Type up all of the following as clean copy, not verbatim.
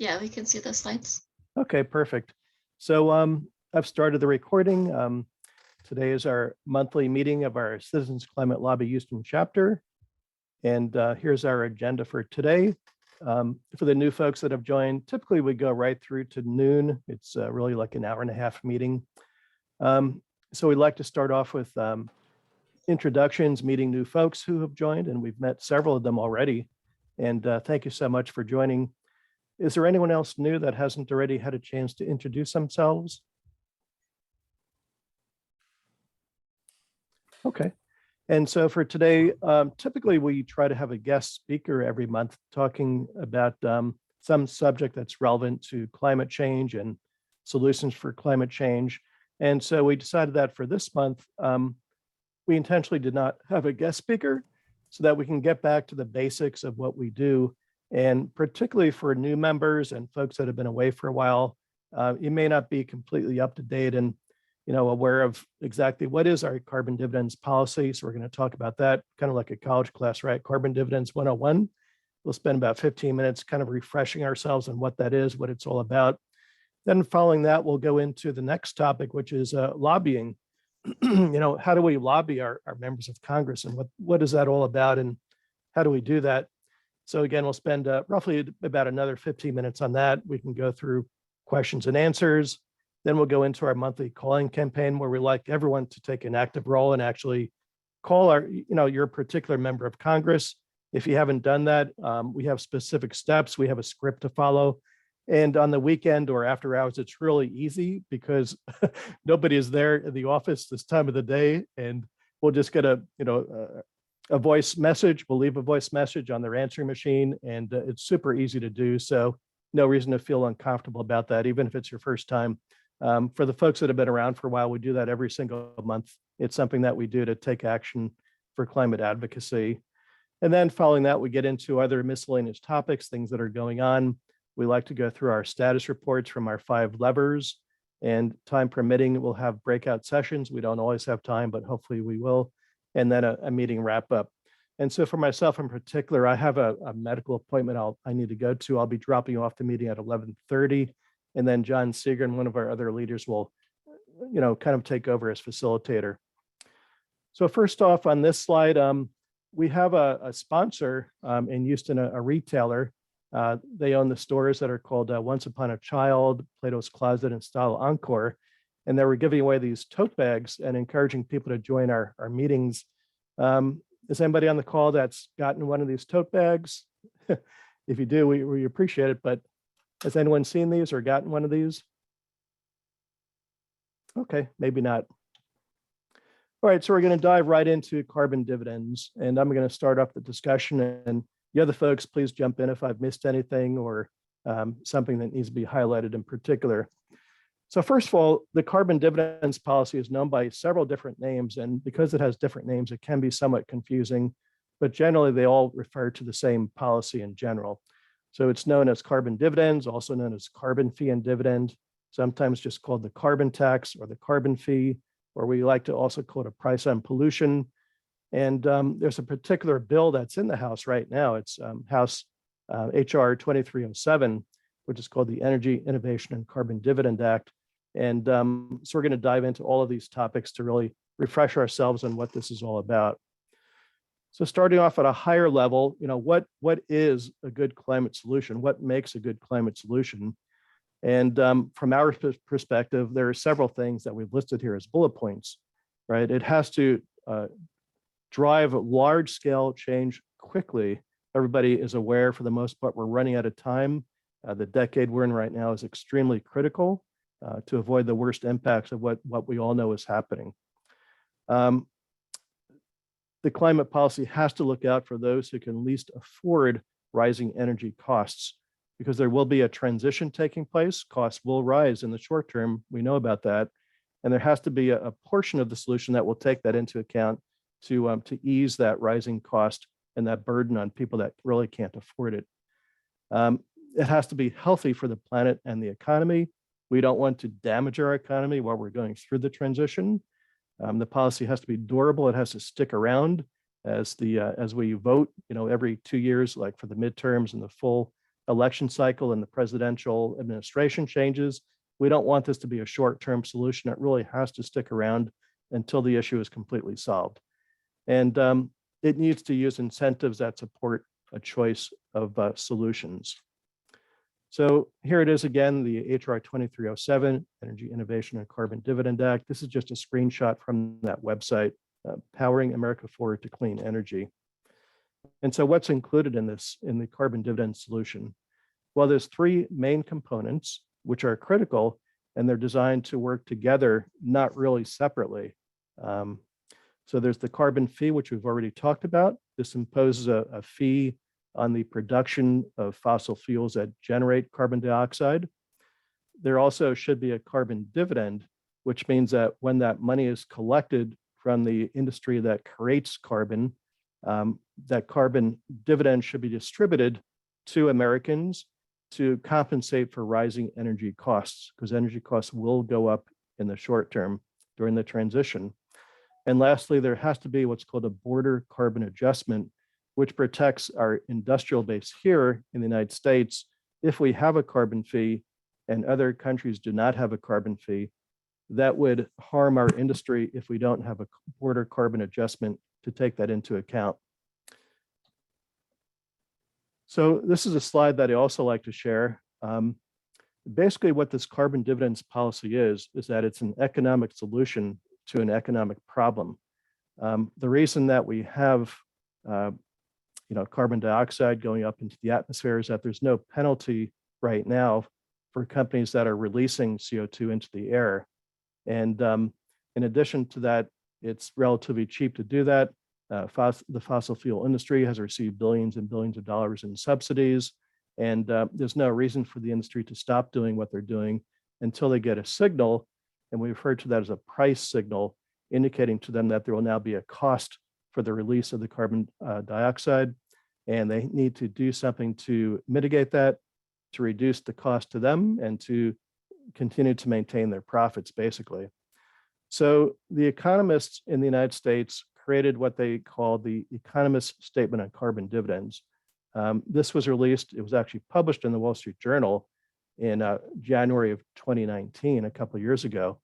Yeah, we can see the slides. Okay, perfect. So I've started the recording. Today is our monthly meeting of our Citizens Climate Lobby Houston chapter. And here's our agenda for today. For the new folks that have joined, typically we go right through to noon. It's really like an hour and a half meeting. So we'd like to start off with introductions, meeting new folks who have joined, and we've met several of them already. And thank you so much for joining. Is there anyone else new that hasn't already had a chance to introduce themselves? Okay. And so for today, typically we try to have a guest speaker every month talking about some subject that's relevant to climate change and solutions for climate change. And so we decided that for this month, we intentionally did not have a guest speaker so that we can get back to the basics of what we do. And particularly for new members and folks that have been away for a while, you may not be completely up to date and aware of exactly what is our carbon dividends policy. So we're going to talk about that kind of like a college class, right? Carbon dividends 101. We'll spend about 15 minutes kind of refreshing ourselves on what that is, what it's all about. Then following that, we'll go into the next topic, which is lobbying. How do we lobby our members of Congress and what is that all about and how do we do that? So again, we'll spend roughly about another 15 minutes on that. We can go through questions and answers. Then we'll go into our monthly calling campaign where we like everyone to take an active role and actually call your particular member of Congress. If you haven't done that, we have specific steps. We have a script to follow. And on the weekend or after hours, it's really easy because nobody is there in the office this time of the day. And we'll just get a voice message. We'll leave a voice message on their answering machine, and it's super easy to do. So no reason to feel uncomfortable about that, even if it's your first time. For the folks that have been around for a while, we do that every single month. It's something that we do to take action for climate advocacy. And then following that, we get into other miscellaneous topics, things that are going on. We like to go through our status reports from our 5 levers, and time permitting, we'll have breakout sessions. We don't always have time, but hopefully we will. And then a meeting wrap up. And so for myself in particular, I have a medical appointment I need to go to. I'll be dropping off the meeting at 11:30. And then John Seegren, one of our other leaders, will, kind of take over as facilitator. So first off on this slide, we have a sponsor in Houston, a retailer. They own the stores that are called Once Upon a Child, Plato's Closet, and Style Encore. And they were giving away these tote bags and encouraging people to join our meetings. Is anybody on the call that's gotten one of these tote bags? If you do, we appreciate it, but has anyone seen these or gotten one of these? Okay, maybe not. All right, so we're going to dive right into carbon dividends, and I'm going to start off the discussion, and the other folks, please jump in if I've missed anything or something that needs to be highlighted in particular. So first of all, the carbon dividends policy is known by several different names, and because it has different names, it can be somewhat confusing, but generally they all refer to the same policy in general. So it's known as carbon dividends, also known as carbon fee and dividend, sometimes just called the carbon tax or the carbon fee, or we like to also call it a price on pollution. And there's a particular bill that's in the House right now. It's House HR 2307, which is called the Energy Innovation and Carbon Dividend Act. And so we're going to dive into all of these topics to really refresh ourselves on what this is all about. So starting off at a higher level, what is a good climate solution? What makes a good climate solution? And from our perspective, there are several things that we've listed here as bullet points, right? It has to drive large scale change quickly. Everybody is aware for the most part, we're running out of time. The decade we're in right now is extremely critical to avoid the worst impacts of what we all know is happening. The climate policy has to look out for those who can least afford rising energy costs, because there will be a transition taking place. Costs will rise in the short term. We know about that. And there has to be a portion of the solution that will take that into account to ease that rising cost and that burden on people that really can't afford it. It has to be healthy for the planet and the economy. We don't want to damage our economy while we're going through the transition. The policy has to be durable. It has to stick around as we vote, every 2 years, like for the midterms and the full election cycle and the presidential administration changes. We don't want this to be a short-term solution. It really has to stick around until the issue is completely solved. And it needs to use incentives that support a choice of solutions. So here it is again, the HR 2307, Energy Innovation and Carbon Dividend Act. This is just a screenshot from that website, Powering America Forward to Clean Energy. And so what's included in this, in the carbon dividend solution? Well, there's three main components which are critical, and they're designed to work together, not really separately. So there's the carbon fee, which we've already talked about. This imposes a fee on the production of fossil fuels that generate carbon dioxide. There also should be a carbon dividend, which means that when that money is collected from the industry that creates carbon, that carbon dividend should be distributed to Americans to compensate for rising energy costs, because energy costs will go up in the short term during the transition. And lastly, there has to be what's called a border carbon adjustment, which protects our industrial base here in the United States. If we have a carbon fee and other countries do not have a carbon fee, that would harm our industry if we don't have a border carbon adjustment to take that into account. So this is a slide that I also like to share. Basically what this carbon dividends policy is that it's an economic solution to an economic problem. The reason that we have carbon dioxide going up into the atmosphere is that there's no penalty right now for companies that are releasing CO2 into the air. And in addition to that, it's relatively cheap to do that. The fossil fuel industry has received billions and billions of dollars in subsidies, and there's no reason for the industry to stop doing what they're doing until they get a signal, and we refer to that as a price signal, indicating to them that there will now be a cost for the release of the carbon dioxide, and they need to do something to mitigate that, to reduce the cost to them, and to continue to maintain their profits, basically. So the economists in the United States created what they called the Economist Statement on Carbon Dividends. This was released, it was actually published in the Wall Street Journal in January of 2019, a couple of years ago,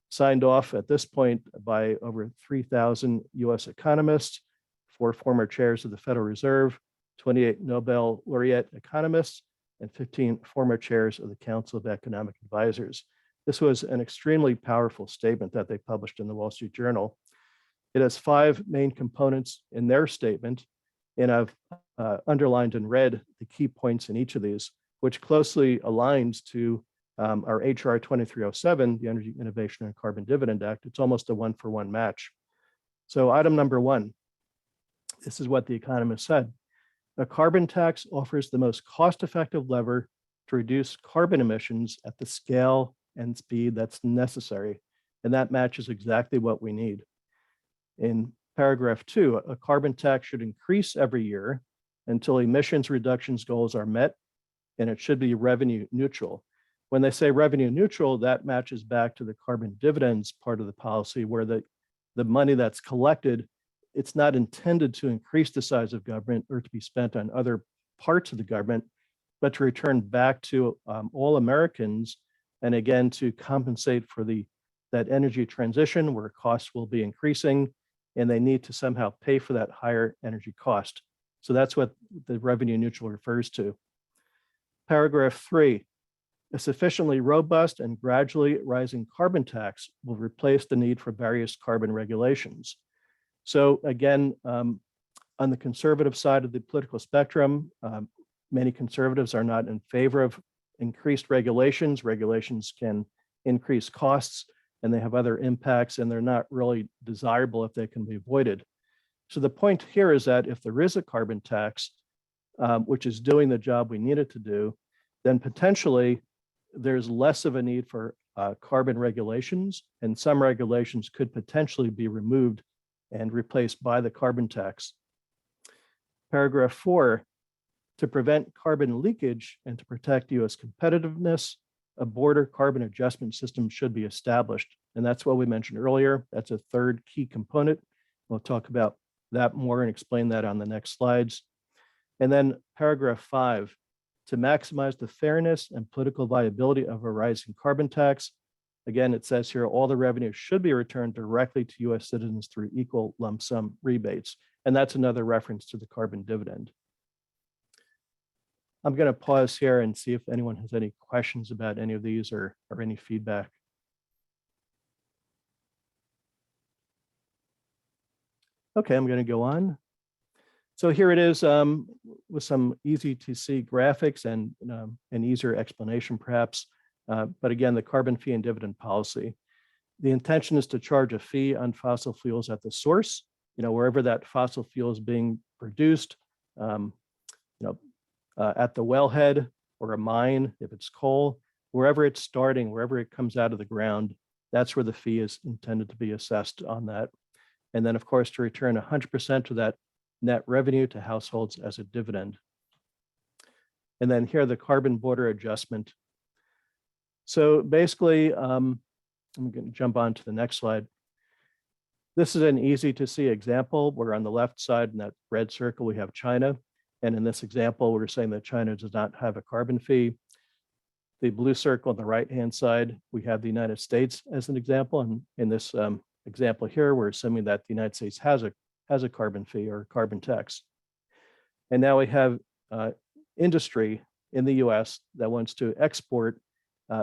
signed off at this point by over 3,000 US economists, 4 former chairs of the Federal Reserve, 28 Nobel laureate economists, and 15 former chairs of the Council of Economic Advisors. This was an extremely powerful statement that they published in the Wall Street Journal. It has 5 main components in their statement, and I've underlined in red the key points in each of these, which closely aligns to our HR 2307, the Energy Innovation and Carbon Dividend Act. It's almost a one-for-one match. So item number 1, this is what the economist said. A carbon tax offers the most cost-effective lever to reduce carbon emissions at the scale and speed that's necessary. And that matches exactly what we need. In paragraph 2, a carbon tax should increase every year until emissions reductions goals are met, and it should be revenue neutral. When they say revenue neutral, that matches back to the carbon dividends part of the policy, where the money that's collected, it's not intended to increase the size of government or to be spent on other parts of the government, but to return back to all Americans, and again, to compensate for that energy transition where costs will be increasing, and they need to somehow pay for that higher energy cost. So that's what the revenue neutral refers to. Paragraph 3, a sufficiently robust and gradually rising carbon tax will replace the need for various carbon regulations. So again, on the conservative side of the political spectrum, many conservatives are not in favor of increased regulations. Regulations can increase costs, and they have other impacts, and they're not really desirable if they can be avoided. So the point here is that if there is a carbon tax, which is doing the job we need it to do, then potentially there's less of a need for carbon regulations, and some regulations could potentially be removed and replaced by the carbon tax. Paragraph 4, to prevent carbon leakage and to protect US competitiveness, a border carbon adjustment system should be established. And that's what we mentioned earlier. That's a third key component. We'll talk about that more and explain that on the next slides. And then paragraph 5, to maximize the fairness and political viability of a rising carbon tax. Again, it says here, all the revenue should be returned directly to US citizens through equal lump sum rebates. And that's another reference to the carbon dividend. I'm going to pause here and see if anyone has any questions about any of these or any feedback. Okay, I'm going to go on. So here it is with some easy to see graphics and an easier explanation perhaps. But again, the carbon fee and dividend policy. The intention is to charge a fee on fossil fuels at the source, wherever that fossil fuel is being produced, at the wellhead or a mine, if it's coal, wherever it's starting, wherever it comes out of the ground, that's where the fee is intended to be assessed on that. And then, of course, to return 100% of that net revenue to households as a dividend. And then here, the carbon border adjustment. So basically, I'm going to jump on to the next slide. This is an easy to see example where on the left side in that red circle, we have China. And in this example, we're saying that China does not have a carbon fee. The blue circle on the right-hand side, we have the United States as an example. And in this example here, we're assuming that the United States has a carbon fee or carbon tax. And now we have industry in the US that wants to export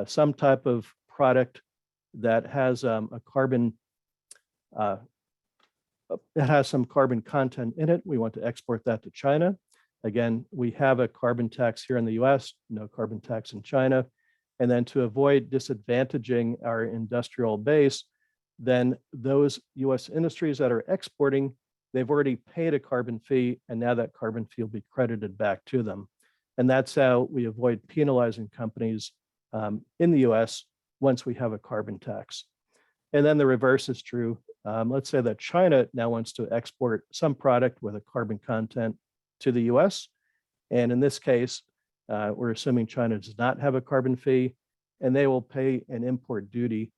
some type of product that has a carbon, that has some carbon content in it. We want to export that to China. Again, we have a carbon tax here in the US, no carbon tax in China. And then to avoid disadvantaging our industrial base, then those US industries that are exporting, they've already paid a carbon fee, and now that carbon fee will be credited back to them. And that's how we avoid penalizing companies in the US once we have a carbon tax. And then the reverse is true. Let's say that China now wants to export some product with a carbon content to the US. And in this case, we're assuming China does not have a carbon fee, and they will pay an import duty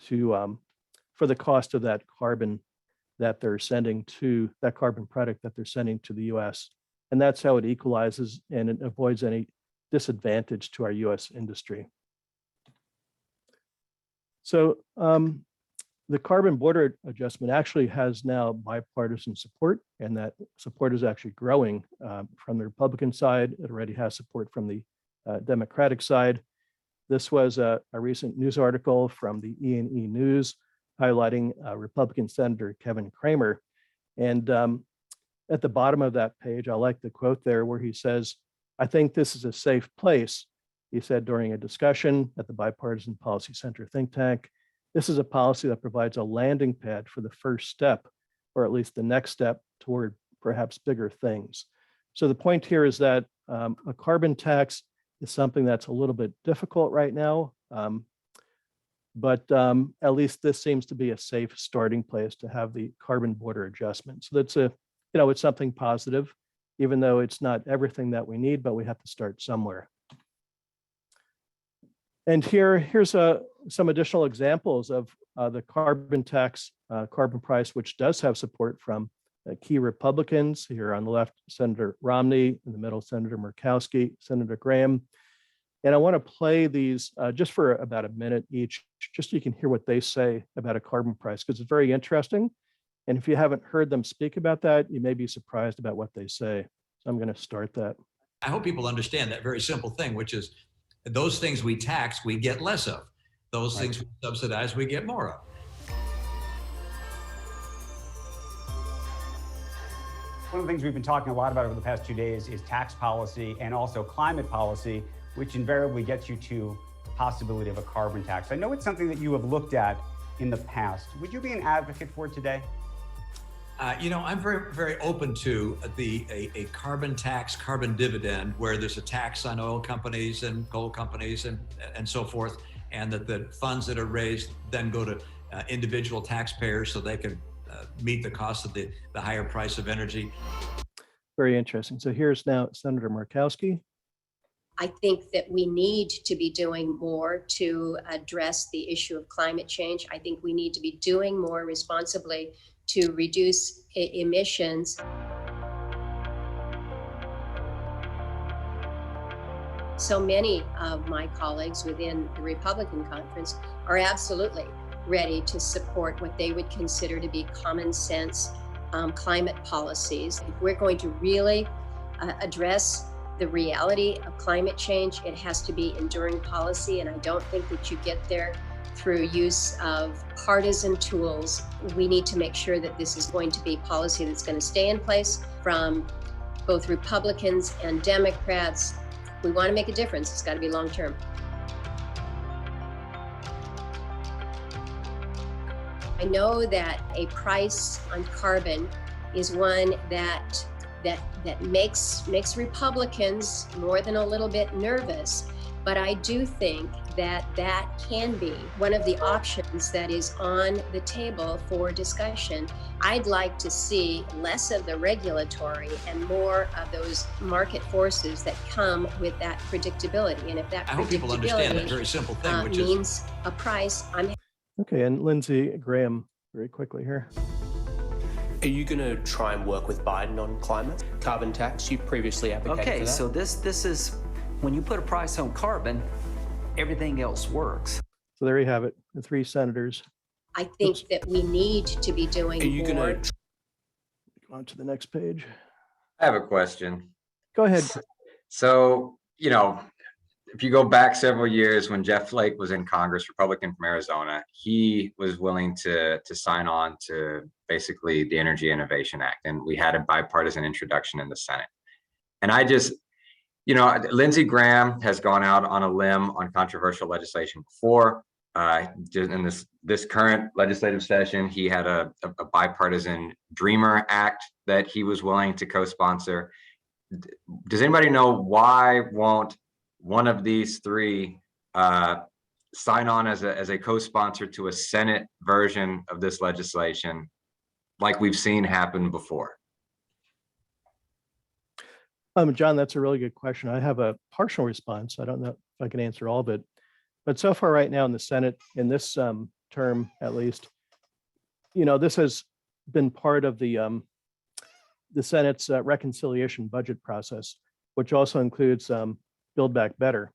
to for the cost of that carbon that they're sending to that carbon product that they're sending to the US. And that's how it equalizes and it avoids any disadvantage to our US industry. So the carbon border adjustment actually has now bipartisan support, and that support is actually growing from the Republican side. It already has support from the Democratic side. This was a recent news article from the E&E News highlighting Republican Senator Kevin Cramer. And at the bottom of that page, I like the quote there where he says, "I think this is a safe place," he said during a discussion at the Bipartisan Policy Center think tank. "This is a policy that provides a landing pad for the first step, or at least the next step toward perhaps bigger things." So the point here is that a carbon tax is something that's a little bit difficult right now, but at least this seems to be a safe starting place to have the carbon border adjustment. So that's it's something positive, even though it's not everything that we need, but we have to start somewhere. And here's some additional examples of the carbon tax, carbon price, which does have support from key Republicans. Here on the left, Senator Romney; in the middle, Senator Murkowski, Senator Graham. And I want to play these just for about a minute each, just so you can hear what they say about a carbon price, because it's very interesting. And if you haven't heard them speak about that, you may be surprised about what they say. So I'm going to start that. I hope people understand that very simple thing, which is those things we tax, we get less of. Those things we subsidize, we get more of. One of the things we've been talking a lot about over the past 2 days is tax policy and also climate policy, which invariably gets you to the possibility of a carbon tax. I know it's something that you have looked at in the past. Would you be an advocate for it today? I'm very, very open to a carbon tax, carbon dividend, where there's a tax on oil companies and coal companies and so forth, and that the funds that are raised then go to individual taxpayers so they can meet the cost of the higher price of energy. Very interesting. So here's now Senator Murkowski. I think that we need to be doing more to address the issue of climate change. I think we need to be doing more responsibly to reduce emissions. So many of my colleagues within the Republican conference are absolutely ready to support what they would consider to be common sense climate policies. If we're going to really address the reality of climate change, it has to be enduring policy, and I don't think that you get there through use of partisan tools. We need to make sure that this is going to be policy that's going to stay in place from both Republicans and Democrats. We want to make a difference. It's got to be long term. I know that a price on carbon is one that makes Republicans more than a little bit nervous, but I do think that that can be one of the options that is on the table for discussion. I'd like to see less of the regulatory and more of those market forces that come with that predictability. And if that I hope people understand that very simple thing, which means a price, I'm Okay, and Lindsey Graham, very quickly here. Are you going to try and work with Biden on climate? Carbon tax, you previously advocated for that. Okay, so this is, when you put a price on carbon, everything else works. So there you have it, the three senators. I think that we need to be doing Are you more. going to Go on to the next page. I have a question. Go ahead. So, if you go back several years when Jeff Flake was in Congress, Republican from Arizona, he was willing to sign on to basically the Energy Innovation Act. And we had a bipartisan introduction in the Senate. And I just, Lindsey Graham has gone out on a limb on controversial legislation before. In this current legislative session, he had a bipartisan Dreamer Act that he was willing to co-sponsor. Does anybody know why won't one of these three sign on as a co-sponsor to a Senate version of this legislation, like we've seen happen before? John, that's a really good question. I have a partial response. I don't know if I can answer all of it, but so far right now in the Senate, in this term at least, this has been part of the Senate's reconciliation budget process, which also includes Build Back Better.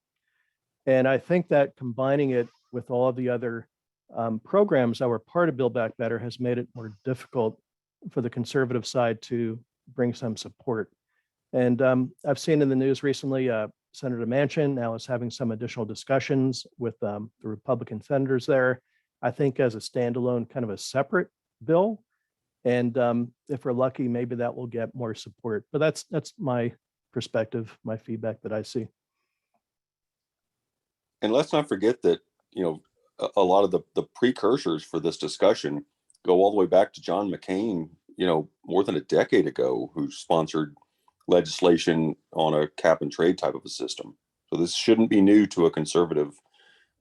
And I think that combining it with all of the other programs that were part of Build Back Better has made it more difficult for the conservative side to bring some support. And I've seen in the news recently, Senator Manchin now is having some additional discussions with the Republican senators there, I think as a standalone kind of a separate bill. And if we're lucky, maybe that will get more support. But that's my perspective, my feedback that I see. And let's not forget that, a lot of the precursors for this discussion go all the way back to John McCain, more than a decade ago, who sponsored legislation on a cap and trade type of a system. So this shouldn't be new to a conservative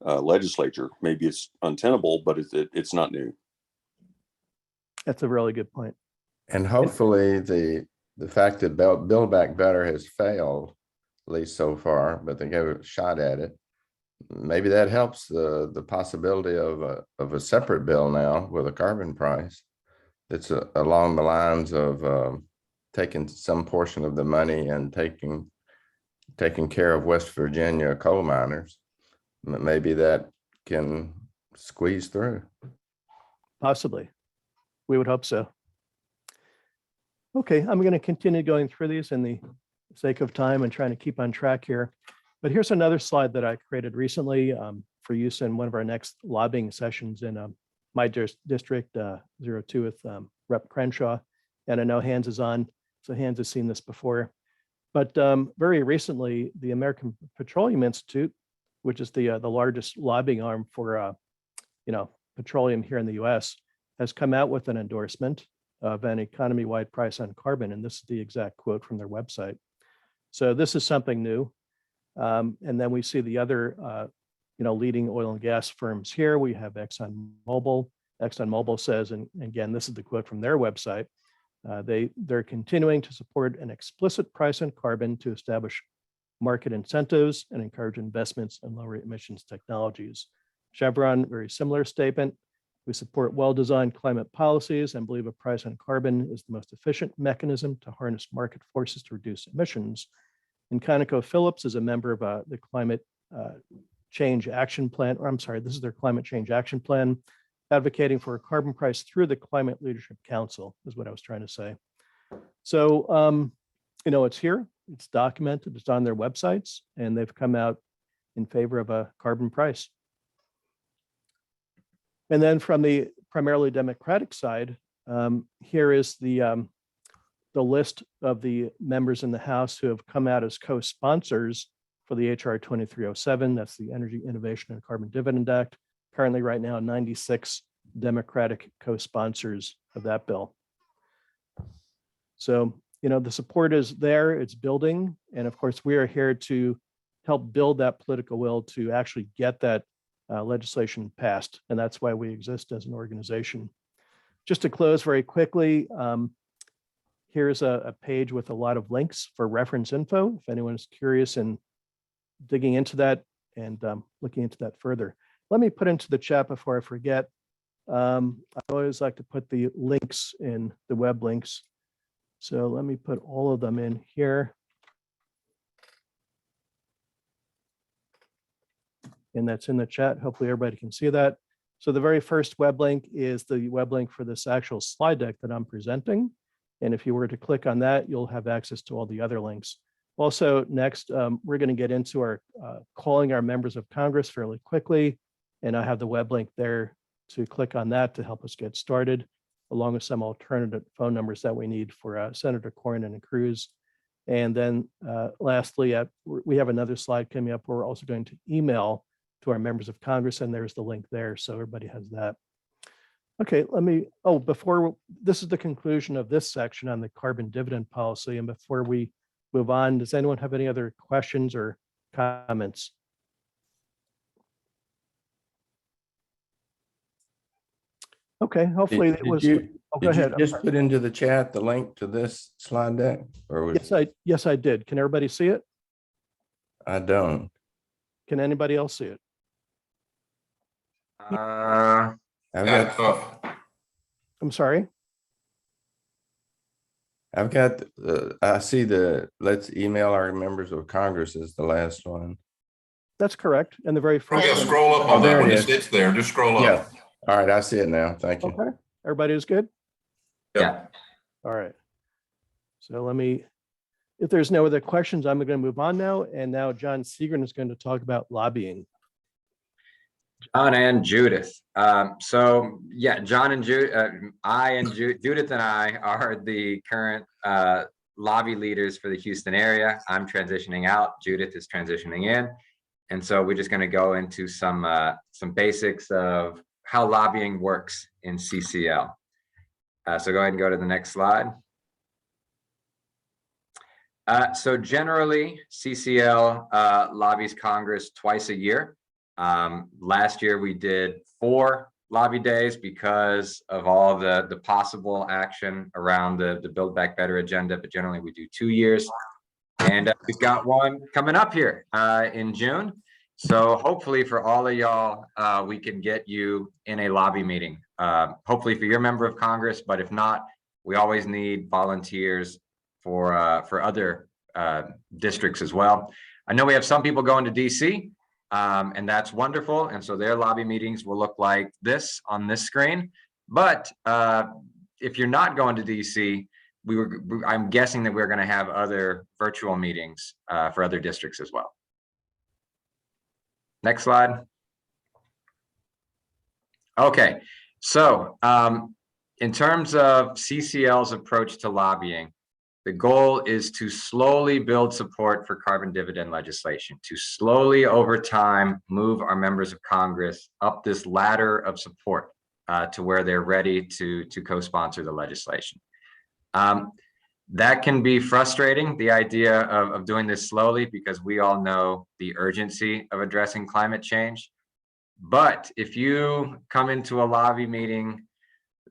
legislature. Maybe it's untenable, but it's not new. That's a really good point. And hopefully the fact that Build Back Better has failed, at least so far, but they gave a shot at it, maybe that helps the possibility of a separate bill now with a carbon price that's along the lines of taking some portion of the money and taking care of West Virginia coal miners. Maybe that can squeeze through. Possibly. We would hope so. Okay, I'm going to continue going through these in the sake of time and trying to keep on track here. But here's another slide that I created recently for use in one of our next lobbying sessions in my district, 02 with Rep. Crenshaw. And I know Hans is on, so Hans has seen this before. But very recently, the American Petroleum Institute, which is the largest lobbying arm for petroleum here in the US, has come out with an endorsement of an economy-wide price on carbon. And this is the exact quote from their website. So this is something new. And then we see the other, leading oil and gas firms here. We have ExxonMobil. ExxonMobil says, and again, this is the quote from their website, they're continuing to support an explicit price on carbon to establish market incentives and encourage investments in lower emissions technologies. Chevron, very similar statement. We support well-designed climate policies and believe a price on carbon is the most efficient mechanism to harness market forces to reduce emissions. And ConocoPhillips is a member of the Climate Change Action Plan, or I'm sorry, this is their Climate Change Action Plan, advocating for a carbon price through the Climate Leadership Council, is what I was trying to say. So, it's here, it's documented, it's on their websites, and they've come out in favor of a carbon price. And then from the primarily Democratic side, here is the list of the members in the House who have come out as co-sponsors for the HR 2307. That's the Energy Innovation and Carbon Dividend Act. Currently, right now, 96 Democratic co-sponsors of that bill. So, the support is there, it's building. And of course, we are here to help build that political will to actually get that legislation passed. And that's why we exist as an organization. Just to close very quickly, here's a page with a lot of links for reference info, if anyone is curious and digging into that and looking into that further. Let me put into the chat before I forget. I always like to put the links in, the web links. So let me put all of them in here. And that's in the chat. Hopefully everybody can see that. So the very first web link is the web link for this actual slide deck that I'm presenting. And if you were to click on that, you'll have access to all the other links. Also, next, we're going to get into our calling our members of Congress fairly quickly. And I have the web link there to click on that to help us get started, along with some alternative phone numbers that we need for Senator Cornyn and Cruz. And then lastly, we have another slide coming up where we're also going to email to our members of Congress, and there's the link there, so everybody has that. Okay, this is the conclusion of this section on the carbon dividend policy, and before we move on, does anyone have any other questions or comments? Okay, hopefully it was. Go ahead. Just put into the chat the link to this slide deck, or was Yes, I did. Can everybody see it? I don't. Can anybody else see it? I've got. I'm sorry. I've got. I see the let's email our members of Congress is the last one. That's correct. And the very first. Yeah, scroll up on that one. It's there. Just scroll up. Yeah. All right, I see it now. Thank you. Okay. Everybody is good? Yeah. All right. So if there's no other questions, I'm going to move on now. And now John Seagren is going to talk about lobbying. John and Judith. So yeah, John and Judith and I are the current lobby leaders for the Houston area. I'm transitioning out. Judith is transitioning in. And so we're just going to go into some basics of how lobbying works in CCL. So go ahead and go to the next slide. So generally, CCL lobbies Congress twice a year. Last year we did 4 lobby days because of all the possible action around the Build Back Better agenda, but generally we do 2 years. And we've got one coming up here in June. So hopefully for all of y'all, we can get you in a lobby meeting, hopefully for your member of Congress, but if not, we always need volunteers for other districts as well. I know we have some people going to DC, and that's wonderful. And so their lobby meetings will look like this on this screen. But if you're not going to DC, I'm guessing that we're going to have other virtual meetings for other districts as well. Next slide. Okay, so in terms of CCL's approach to lobbying, the goal is to slowly build support for carbon dividend legislation, to slowly over time move our members of Congress up this ladder of support to where they're ready to co-sponsor the legislation. That can be frustrating, the idea of doing this slowly, because we all know the urgency of addressing climate change. But if you come into a lobby meeting,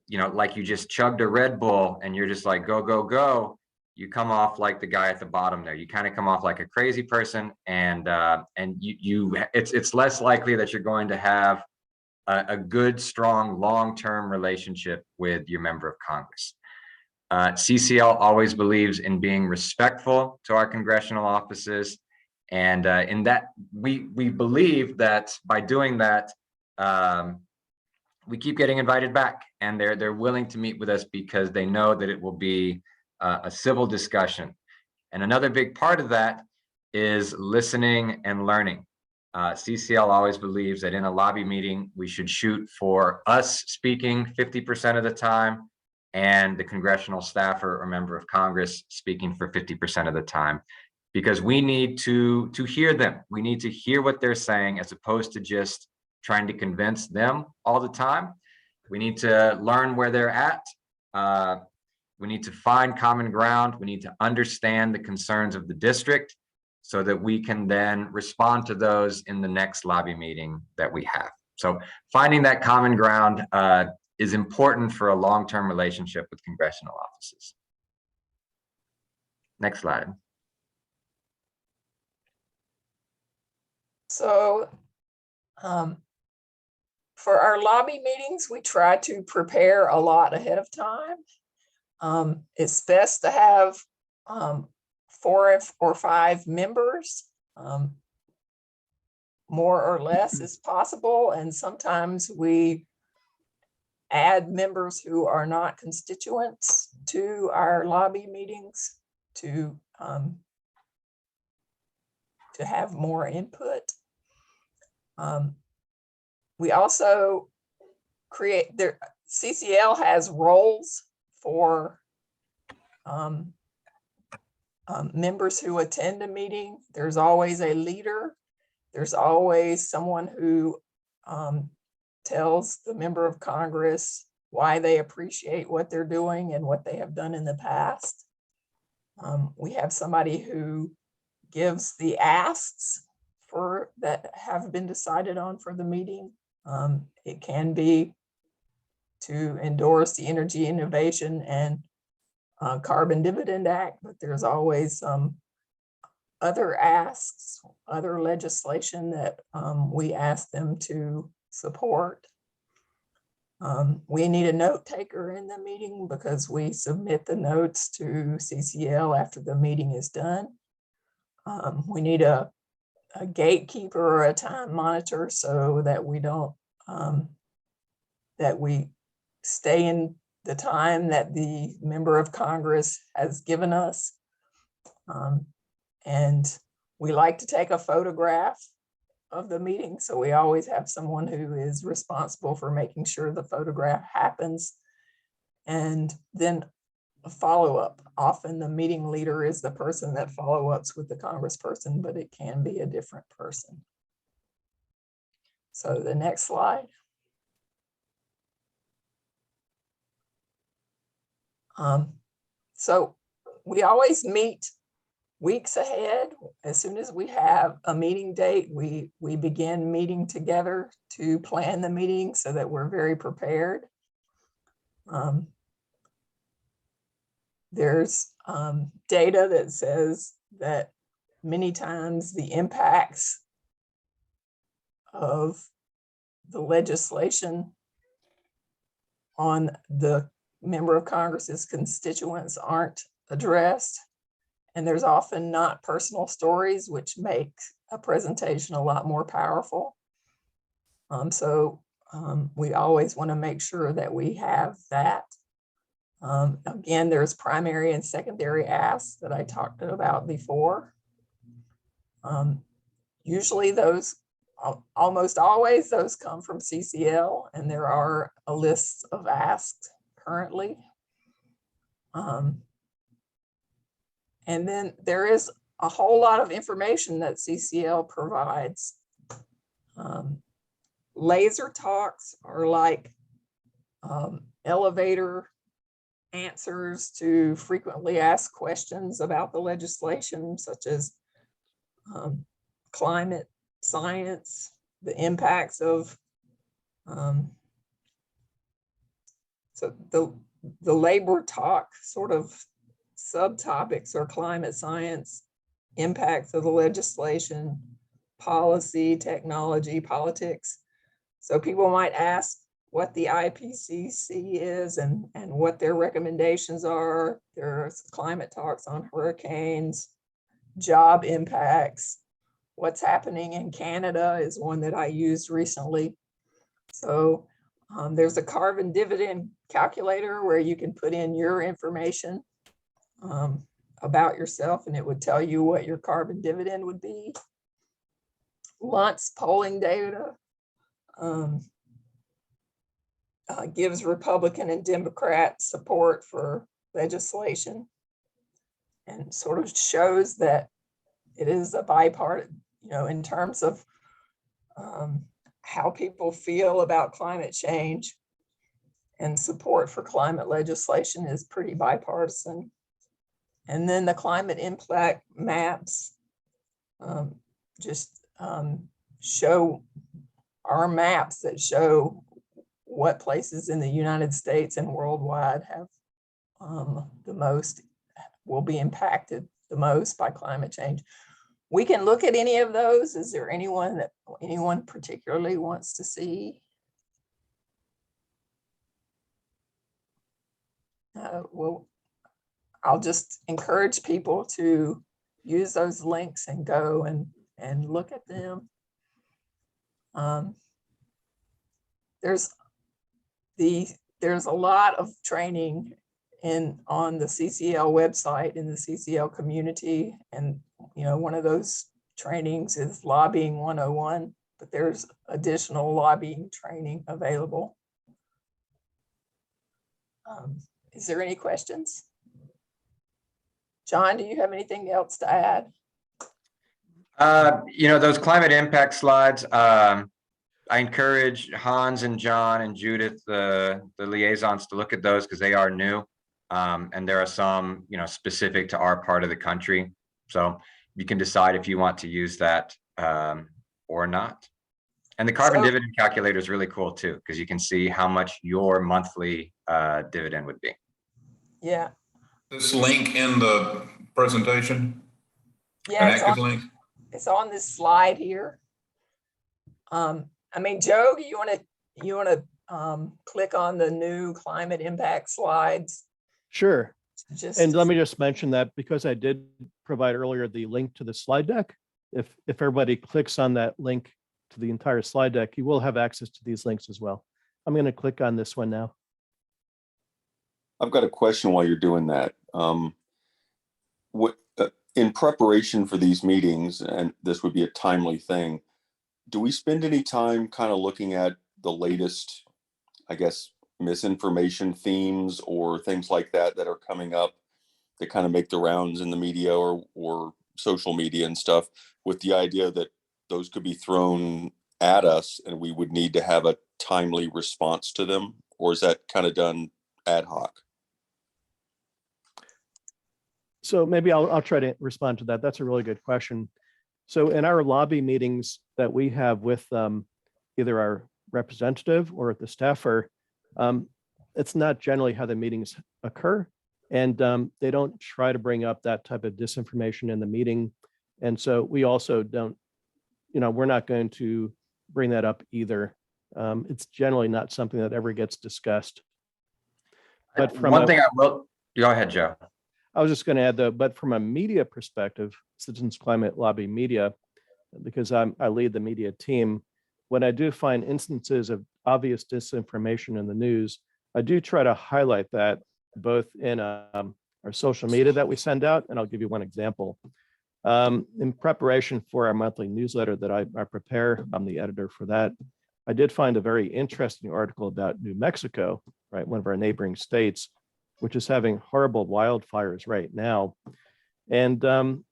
like you just chugged a Red Bull and you're just like, go, go, go, you come off like the guy at the bottom there. You kind of come off like a crazy person, and it's less likely that you're going to have a good, strong, long-term relationship with your member of Congress. CCL always believes in being respectful to our congressional offices. And in that, we believe that by doing that, we keep getting invited back, and they're willing to meet with us because they know that it will be a civil discussion. And another big part of that is listening and learning. CCL always believes that in a lobby meeting, we should shoot for us speaking 50% of the time and the congressional staffer or member of Congress speaking for 50% of the time, because we need to hear them. We need to hear what they're saying as opposed to just trying to convince them all the time. We need to learn where they're at. We need to find common ground. We need to understand the concerns of the district so that we can then respond to those in the next lobby meeting that we have. So finding that common ground is important for a long-term relationship with congressional offices. Next slide. So for our lobby meetings, we try to prepare a lot ahead of time. It's best to have 4 or 5 members. More or less is possible, and sometimes we add members who are not constituents to our lobby meetings to have more input. We also create there. CCL has roles for members who attend a meeting. There's always a leader. There's always someone who tells the member of Congress why they appreciate what they're doing and what they have done in the past. We have somebody who gives the asks for that have been decided on for the meeting. It can be to endorse the Energy Innovation and Carbon Dividend Act, but there's always some other asks, other legislation that we ask them to support. We need a note taker in the meeting because we submit the notes to CCL after the meeting is done. We need a gatekeeper or a time monitor so that we don't, that we stay in the time that the member of Congress has given us. And we like to take a photograph of the meeting. So we always have someone who is responsible for making sure the photograph happens. And then a follow-up. Often the meeting leader is the person that follow-ups with the congressperson, but it can be a different person. So the next slide. So we always meet weeks ahead. As soon as we have a meeting date, we begin meeting together to plan the meeting so that we're very prepared. There's data that says that many times the impacts of the legislation on the member of Congress's constituents aren't addressed. And there's often not personal stories, which make a presentation a lot more powerful. So we always want to make sure that we have that. Again, there's primary and secondary asks that I talked about before. Usually those, almost always, those come from CCL, and there are a list of asks currently. And then there is a whole lot of information that CCL provides. Laser talks are like elevator answers to frequently asked questions about the legislation, such as climate science, the impacts of, so the labor talk sort of subtopics are climate science, impacts of the legislation, policy, technology, politics. So people might ask what the IPCC is and what their recommendations are. There's climate talks on hurricanes, job impacts. What's happening in Canada is one that I used recently. So there's a carbon dividend calculator where you can put in your information about yourself, and it would tell you what your carbon dividend would be. Luntz polling data gives Republican and Democrat support for legislation and sort of shows that it is a bipartisan, in terms of how people feel about climate change, and support for climate legislation is pretty bipartisan. And then the climate impact maps show our maps that show what places in the United States and worldwide have will be impacted the most by climate change. We can look at any of those. Is there anyone particularly wants to see? Well, I'll just encourage people to use those links and go and look at them. There's a lot of training on the CCL website in the CCL community, and one of those trainings is Lobbying 101, but there's additional lobbying training available. Is there any questions? John, do you have anything else to add? Those climate impact slides, I encourage Hans and John and Judith, the liaisons, to look at those because they are new. And there are some, specific to our part of the country. So you can decide if you want to use that or not. And the carbon dividend calculator is really cool too, because you can see how much your monthly dividend would be. Yeah. This link in the presentation? Yeah, it's on this slide here. Joe, do you want to click on the new climate impact slides? Sure. And let me just mention that because I did provide earlier the link to the slide deck, if everybody clicks on that link to the entire slide deck, you will have access to these links as well. I'm going to click on this one now. I've got a question while you're doing that. In preparation for these meetings, and this would be a timely thing, do we spend any time kind of looking at the latest, I guess, misinformation themes or things like that are coming up that kind of make the rounds in the media or social media and stuff, with the idea that those could be thrown at us and we would need to have a timely response to them? Or is that kind of done ad hoc? So maybe I'll try to respond to that. That's a really good question. So in our lobby meetings that we have with either our representative or the staffer, it's not generally how the meetings occur. And they don't try to bring up that type of disinformation in the meeting. And so we also don't, we're not going to bring that up either. It's generally not something that ever gets discussed. But from one thing I will, go ahead, Joe. I was just going to add though, but from a media perspective, Citizens Climate Lobby Media, because I lead the media team, when I do find instances of obvious disinformation in the news, I do try to highlight that both in our social media that we send out, and I'll give you one example. In preparation for our monthly newsletter that I prepare, I'm the editor for that. I did find a very interesting article about New Mexico, right, one of our neighboring states, which is having horrible wildfires right now. And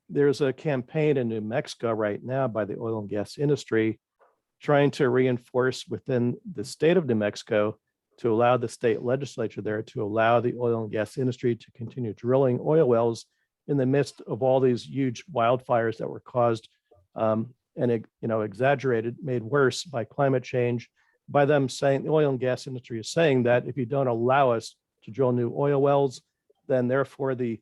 there's a campaign in New Mexico right now by the oil and gas industry trying to reinforce within the state of New Mexico to allow the state legislature there to allow the oil and gas industry to continue drilling oil wells in the midst of all these huge wildfires that were caused and exaggerated, made worse by climate change, by them saying, the oil and gas industry is saying that if you don't allow us to drill new oil wells, then therefore the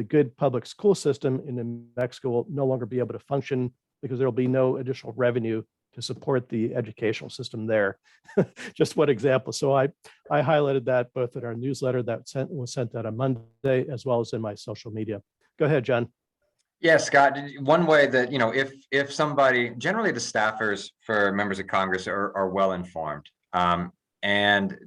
good public school system in New Mexico will no longer be able to function because there will be no additional revenue to support the educational system there. Just one example. So I highlighted that both in our newsletter that was sent out on Monday, as well as in my social media. Go ahead, John. Yeah, Scott, one way that, if somebody, generally the staffers for members of Congress are well informed. And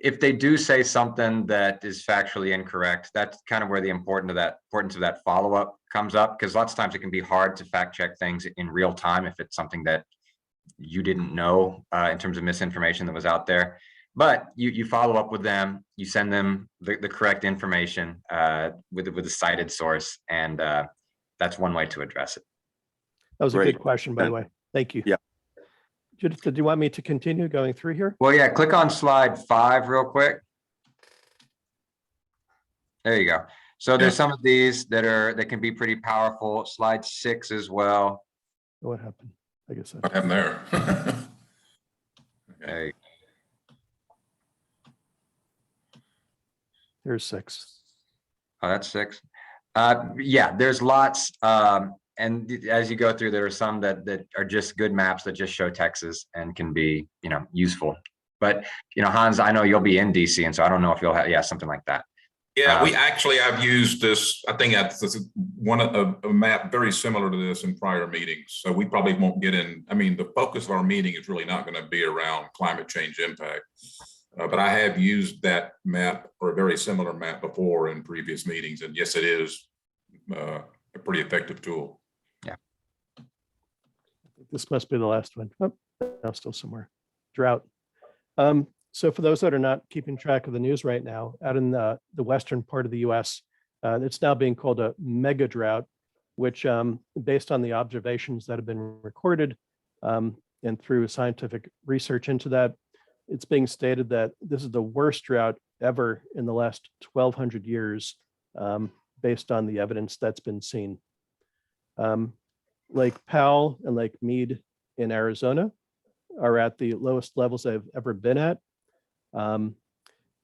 if they do say something that is factually incorrect, that's kind of where the importance of that follow-up comes up, because lots of times it can be hard to fact check things in real time if it's something that you didn't know in terms of misinformation that was out there. But you follow up with them, you send them the correct information with a cited source, and that's one way to address it. That was a Great. good question, by the way. Thank you. Yeah. Judith, do you want me to continue going through here? Well, yeah, click on slide 5 real quick. There you go. So there's some of these that can be pretty powerful. Slide 6 as well. What happened? I guess What happened there? There you There's 6. Oh, that's 6. Yeah, there's lots. And as you go through, there are some that are just good maps that just show Texas and can be, useful. But, Hans, I know you'll be in DC, and so I don't know if you'll have, something like that. Yeah, I've used this. I think that's a map very similar to this in prior meetings. So we probably won't get in. I mean, the focus of our meeting is really not going to be around climate change impact. But I have used that map or a very similar map before in previous meetings. And yes, it is a pretty effective tool. Yeah. This must be the last one. Oh, no, still somewhere. Drought. So for those that are not keeping track of the news right now, out in the western part of the US, it's now being called a mega drought, which based on the observations that have been recorded and through scientific research into that, it's being stated that this is the worst drought ever in the last 1,200 years, based on the evidence that's been seen. Lake Powell and Lake Mead in Arizona are at the lowest levels they've ever been at.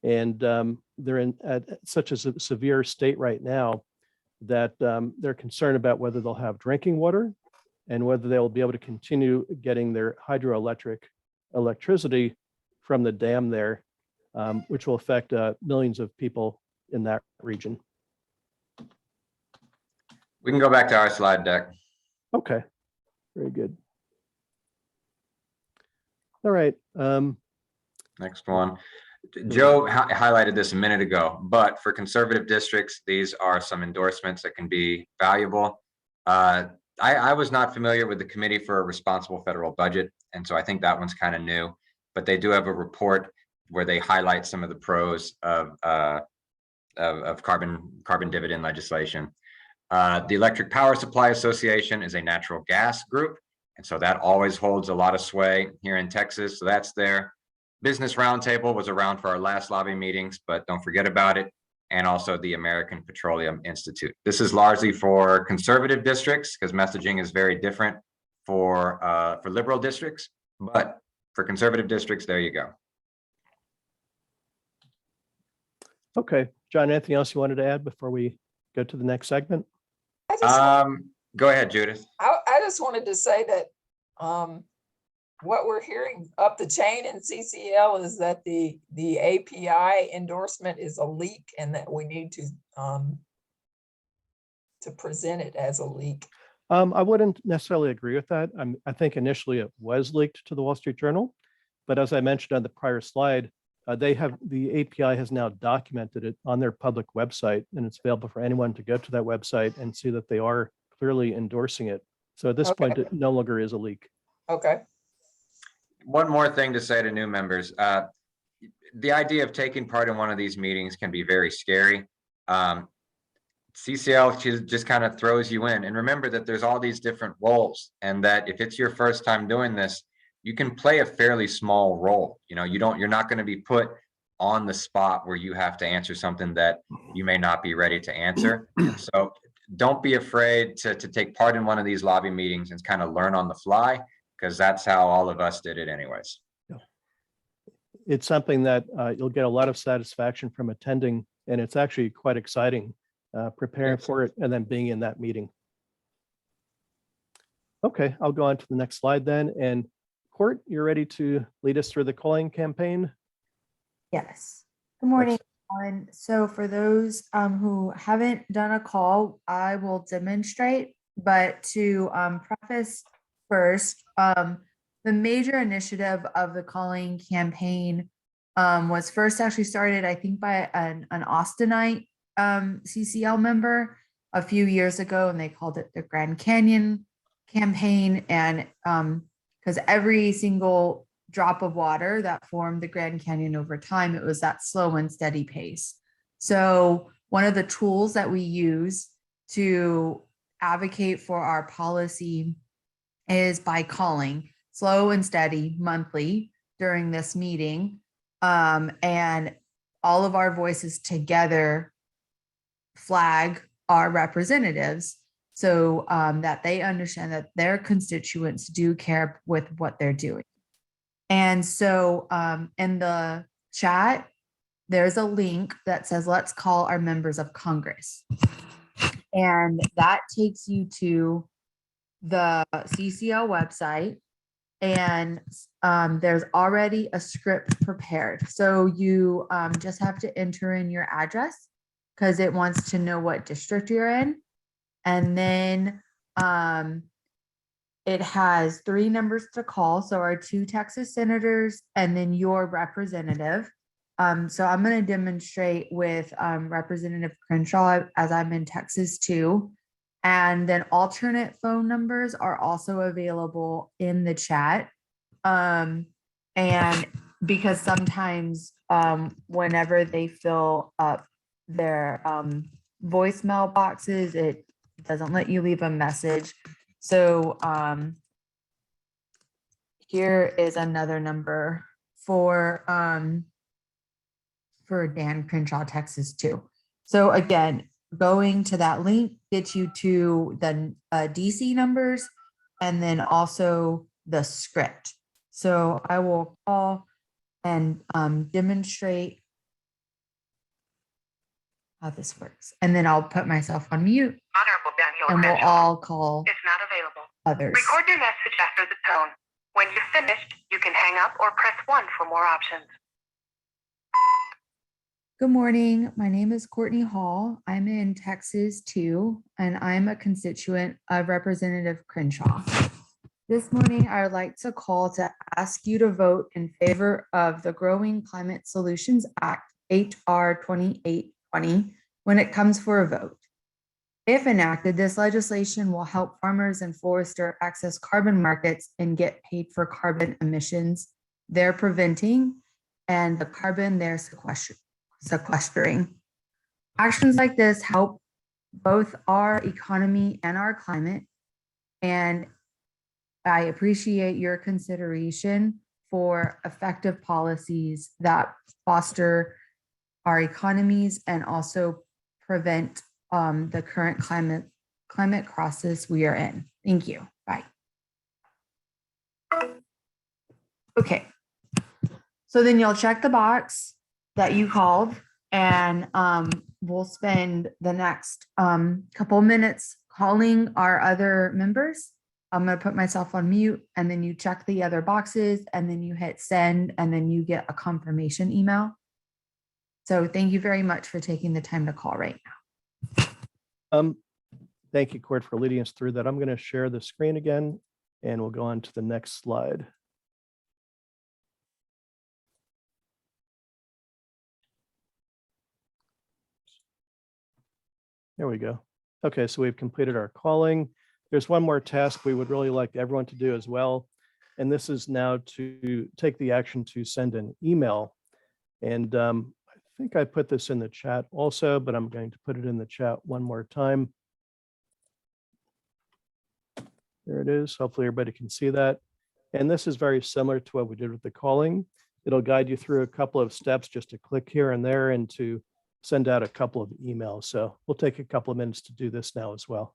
They're at such a severe state right now that they're concerned about whether they'll have drinking water and whether they'll be able to continue getting their hydroelectric electricity from the dam there, which will affect millions of people in that region. We can go back to our slide deck. Okay, very good. All right. Next one. Joe highlighted this a minute ago, but for conservative districts, these are some endorsements that can be valuable. I was not familiar with the Committee for a Responsible Federal Budget, and so I think that one's kind of new, but they do have a report where they highlight some of the pros of carbon dividend legislation. The Electric Power Supply Association is a natural gas group, and so that always holds a lot of sway here in Texas, so that's there. Business Roundtable was around for our last lobby meetings, but don't forget about it. And also the American Petroleum Institute. This is largely for conservative districts because messaging is very different for liberal districts, but for conservative districts, there you go. Okay, John, anything else you wanted to add before we go to the next segment? Go ahead, Judith. I just wanted to say that what we're hearing up the chain in CCL is that the API endorsement is a leak and that we need to present it as a leak. I wouldn't necessarily agree with that. I think initially it was leaked to the Wall Street Journal, but as I mentioned on the prior slide, the API has now documented it on their public website, and it's available for anyone to go to that website and see that they are clearly endorsing it. So at this point, it no longer is a leak. Okay. One more thing to say to new members. The idea of taking part in one of these meetings can be very scary. CCL just kind of throws you in. And remember that there's all these different roles, and that if it's your first time doing this, you can play a fairly small role. You're not going to be put on the spot where you have to answer something that you may not be ready to answer. So don't be afraid to take part in one of these lobby meetings and kind of learn on the fly, because that's how all of us did it anyways. It's something that you'll get a lot of satisfaction from attending, and it's actually quite exciting preparing for it and then being in that meeting. Okay, I'll go on to the next slide then. And Court, you're ready to lead us through the calling campaign? Yes. Good morning, everyone. So for those who haven't done a call, I will demonstrate, but to preface first, the major initiative of the calling campaign was first actually started, I think, by an Austinite CCL member a few years ago, and they called it the Grand Canyon campaign. And because every single drop of water that formed the Grand Canyon over time, it was that slow and steady pace. So one of the tools that we use to advocate for our policy is by calling slow and steady monthly during this meeting. And all of our voices together flag our representatives so that they understand that their constituents do care with what they're doing. And so in the chat, there's a link that says, let's call our members of Congress. And that takes you to the CCL website. And there's already a script prepared. So you just have to enter in your address because it wants to know what district you're in. And then it has 3 numbers to call. So our 2 Texas senators and then your representative. So I'm going to demonstrate with Representative Crenshaw as I'm in Texas too. And then alternate phone numbers are also available in the chat. And because sometimes whenever they fill up their voicemail boxes, it doesn't let you leave a message. So here is another number for Dan Crenshaw, Texas too. So again, going to that link gets you to the DC numbers and then also the script. So I will call and demonstrate how this works. And then I'll put myself on mute and we'll all call others. Record your message after the tone. When you're finished, you can hang up or press 1 for more options. Good morning. My name is Courtney Hall. I'm in Texas too, and I'm a constituent of Representative Crenshaw. This morning, I would like to call to ask you to vote in favor of the Growing Climate Solutions Act, HR 2820, when it comes for a vote. If enacted, this legislation will help farmers and foresters access carbon markets and get paid for carbon emissions they're preventing and the carbon they're sequestering. Actions like this help both our economy and our climate. And I appreciate your consideration for effective policies that foster our economies and also prevent the current climate crisis we are in. Thank you. Bye. Okay. So then you'll check the box that you called, and we'll spend the next couple minutes calling our other members. I'm going to put myself on mute, and then you check the other boxes, and then you hit send, and then you get a confirmation email. So thank you very much for taking the time to call right now. Thank you, Court, for leading us through that. I'm going to share the screen again, and we'll go on to the next slide. There we go. Okay, so we've completed our calling. There's one more task we would really like everyone to do as well. And this is now to take the action to send an email. And I think I put this in the chat also, but I'm going to put it in the chat one more time. There it is. Hopefully everybody can see that. And this is very similar to what we did with the calling. It'll guide you through a couple of steps just to click here and there and to send out a couple of emails. So we'll take a couple of minutes to do this now as well.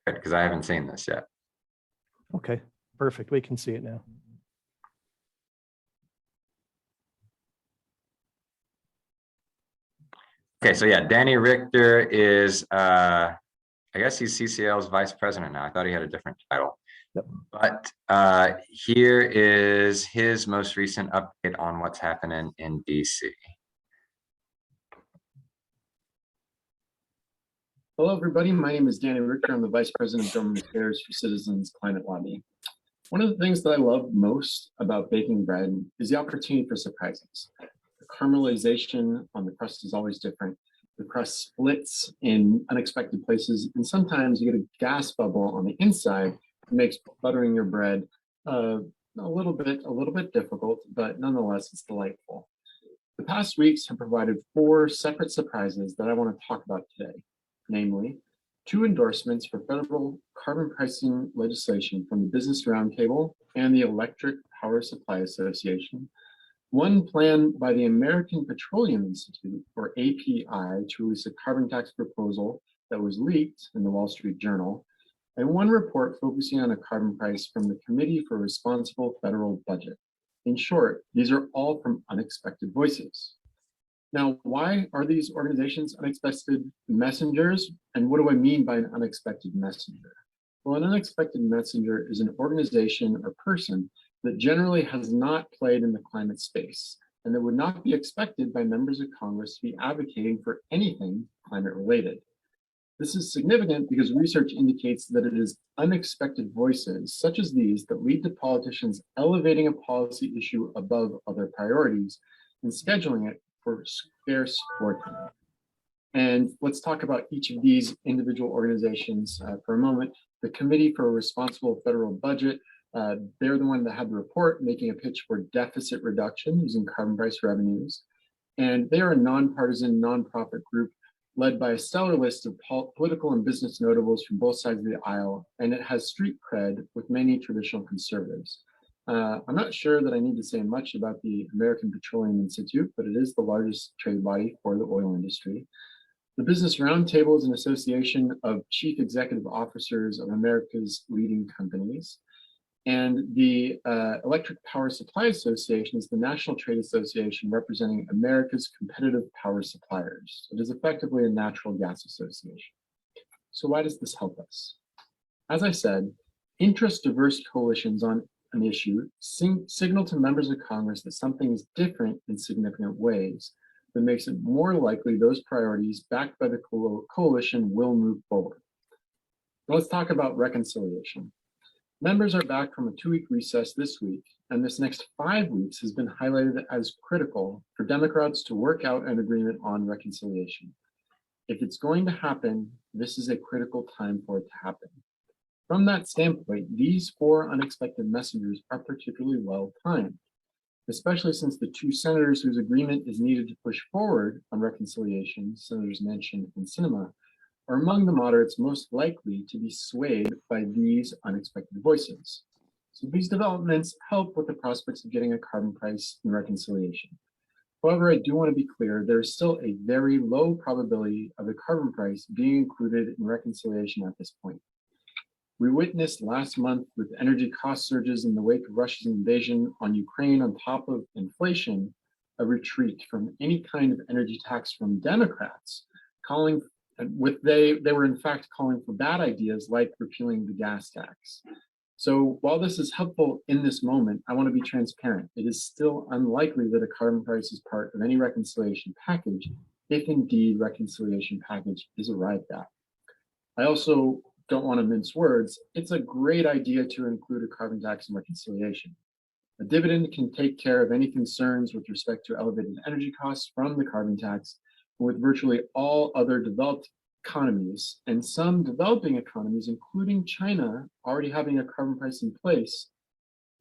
Good, because I haven't seen this yet. Okay, perfect. We can see it now. Okay, so yeah, Danny Richter is, I guess he's CCL's vice president now. I thought he had a different title. Yep. But here is his most recent update on what's happening in DC. Hello, everybody. My name is Danny Richter. I'm the Vice President of Government Affairs for Citizens Climate Lobby. One of the things that I love most about baking bread is the opportunity for surprises. The caramelization on the crust is always different. The crust splits in unexpected places, and sometimes you get a gas bubble on the inside that makes buttering your bread a little bit difficult, but nonetheless, it's delightful. The past weeks have provided 4 separate surprises that I want to talk about today. Namely, 2 endorsements for federal carbon pricing legislation from the Business Roundtable and the Electric Power Supply Association, 1 plan by the American Petroleum Institute, or API, to release a carbon tax proposal that was leaked in the Wall Street Journal, and 1 report focusing on a carbon price from the Committee for Responsible Federal Budget. In short, these are all from unexpected voices. Now, why are these organizations unexpected messengers? And what do I mean by an unexpected messenger? Well, an unexpected messenger is an organization or person that generally has not played in the climate space and that would not be expected by members of Congress to be advocating for anything climate related. This is significant because research indicates that it is unexpected voices such as these that lead to politicians elevating a policy issue above other priorities and scheduling it for scarce floor time. And let's talk about each of these individual organizations for a moment. The Committee for a Responsible Federal Budget, they're the one that had the report making a pitch for deficit reduction using carbon price revenues. And they are a nonpartisan nonprofit group led by a stellar list of political and business notables from both sides of the aisle, and it has street cred with many traditional conservatives. I'm not sure that I need to say much about the American Petroleum Institute, but it is the largest trade body for the oil industry. The Business Roundtable is an association of chief executive officers of America's leading companies. And the Electric Power Supply Association is the national trade association representing America's competitive power suppliers. It is effectively a natural gas association. So why does this help us? As I said, interest-diverse coalitions on an issue signal to members of Congress that something is different in significant ways that makes it more likely those priorities backed by the coalition will move forward. Now let's talk about reconciliation. Members are back from a 2-week recess this week, and this next 5 weeks has been highlighted as critical for Democrats to work out an agreement on reconciliation. If it's going to happen, this is a critical time for it to happen. From that standpoint, these 4 unexpected messengers are particularly well timed, especially since the 2 senators whose agreement is needed to push forward on reconciliation, Senators Manchin and Sinema, are among the moderates most likely to be swayed by these unexpected voices. So these developments help with the prospects of getting a carbon price in reconciliation. However, I do want to be clear, there is still a very low probability of the carbon price being included in reconciliation at this point. We witnessed last month with energy cost surges in the wake of Russia's invasion on Ukraine on top of inflation, a retreat from any kind of energy tax from Democrats, they were in fact calling for bad ideas like repealing the gas tax. So while this is helpful in this moment, I want to be transparent. It is still unlikely that a carbon price is part of any reconciliation package, if indeed reconciliation package is arrived at. I also don't want to mince words. It's a great idea to include a carbon tax in reconciliation. A dividend can take care of any concerns with respect to elevated energy costs from the carbon tax, with virtually all other developed economies and some developing economies, including China, already having a carbon price in place.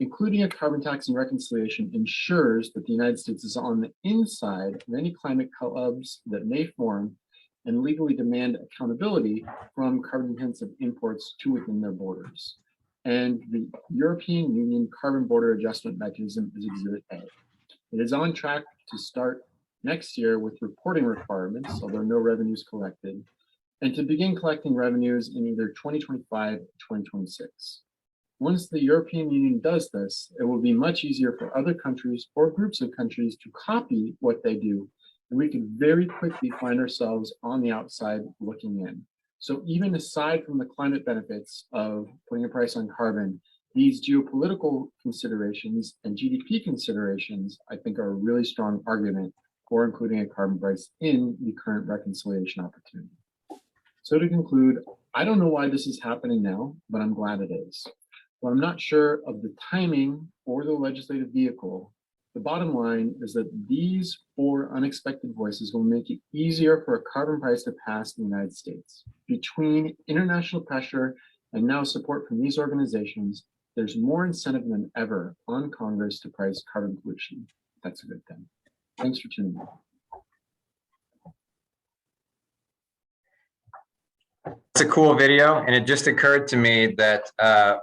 Including a carbon tax and reconciliation ensures that the United States is on the inside of any climate clubs that may form and legally demand accountability from carbon-intensive imports to within their borders. And the European Union Carbon Border Adjustment Mechanism is Exhibit A. It is on track to start next year with reporting requirements, although no revenues collected, and to begin collecting revenues in either 2025 or 2026. Once the European Union does this, it will be much easier for other countries or groups of countries to copy what they do and we could very quickly find ourselves on the outside looking in. So even aside from the climate benefits of putting a price on carbon, these geopolitical considerations and GDP considerations, I think, are a really strong argument for including a carbon price in the current reconciliation opportunity. So to conclude, I don't know why this is happening now, but I'm glad it is. While I'm not sure of the timing or the legislative vehicle, the bottom line is that these 4 unexpected voices will make it easier for a carbon price to pass in the United States. Between international pressure and now support from these organizations, there's more incentive than ever on Congress to price carbon pollution. That's a good thing. Thanks for tuning in. It's a cool video, and it just occurred to me that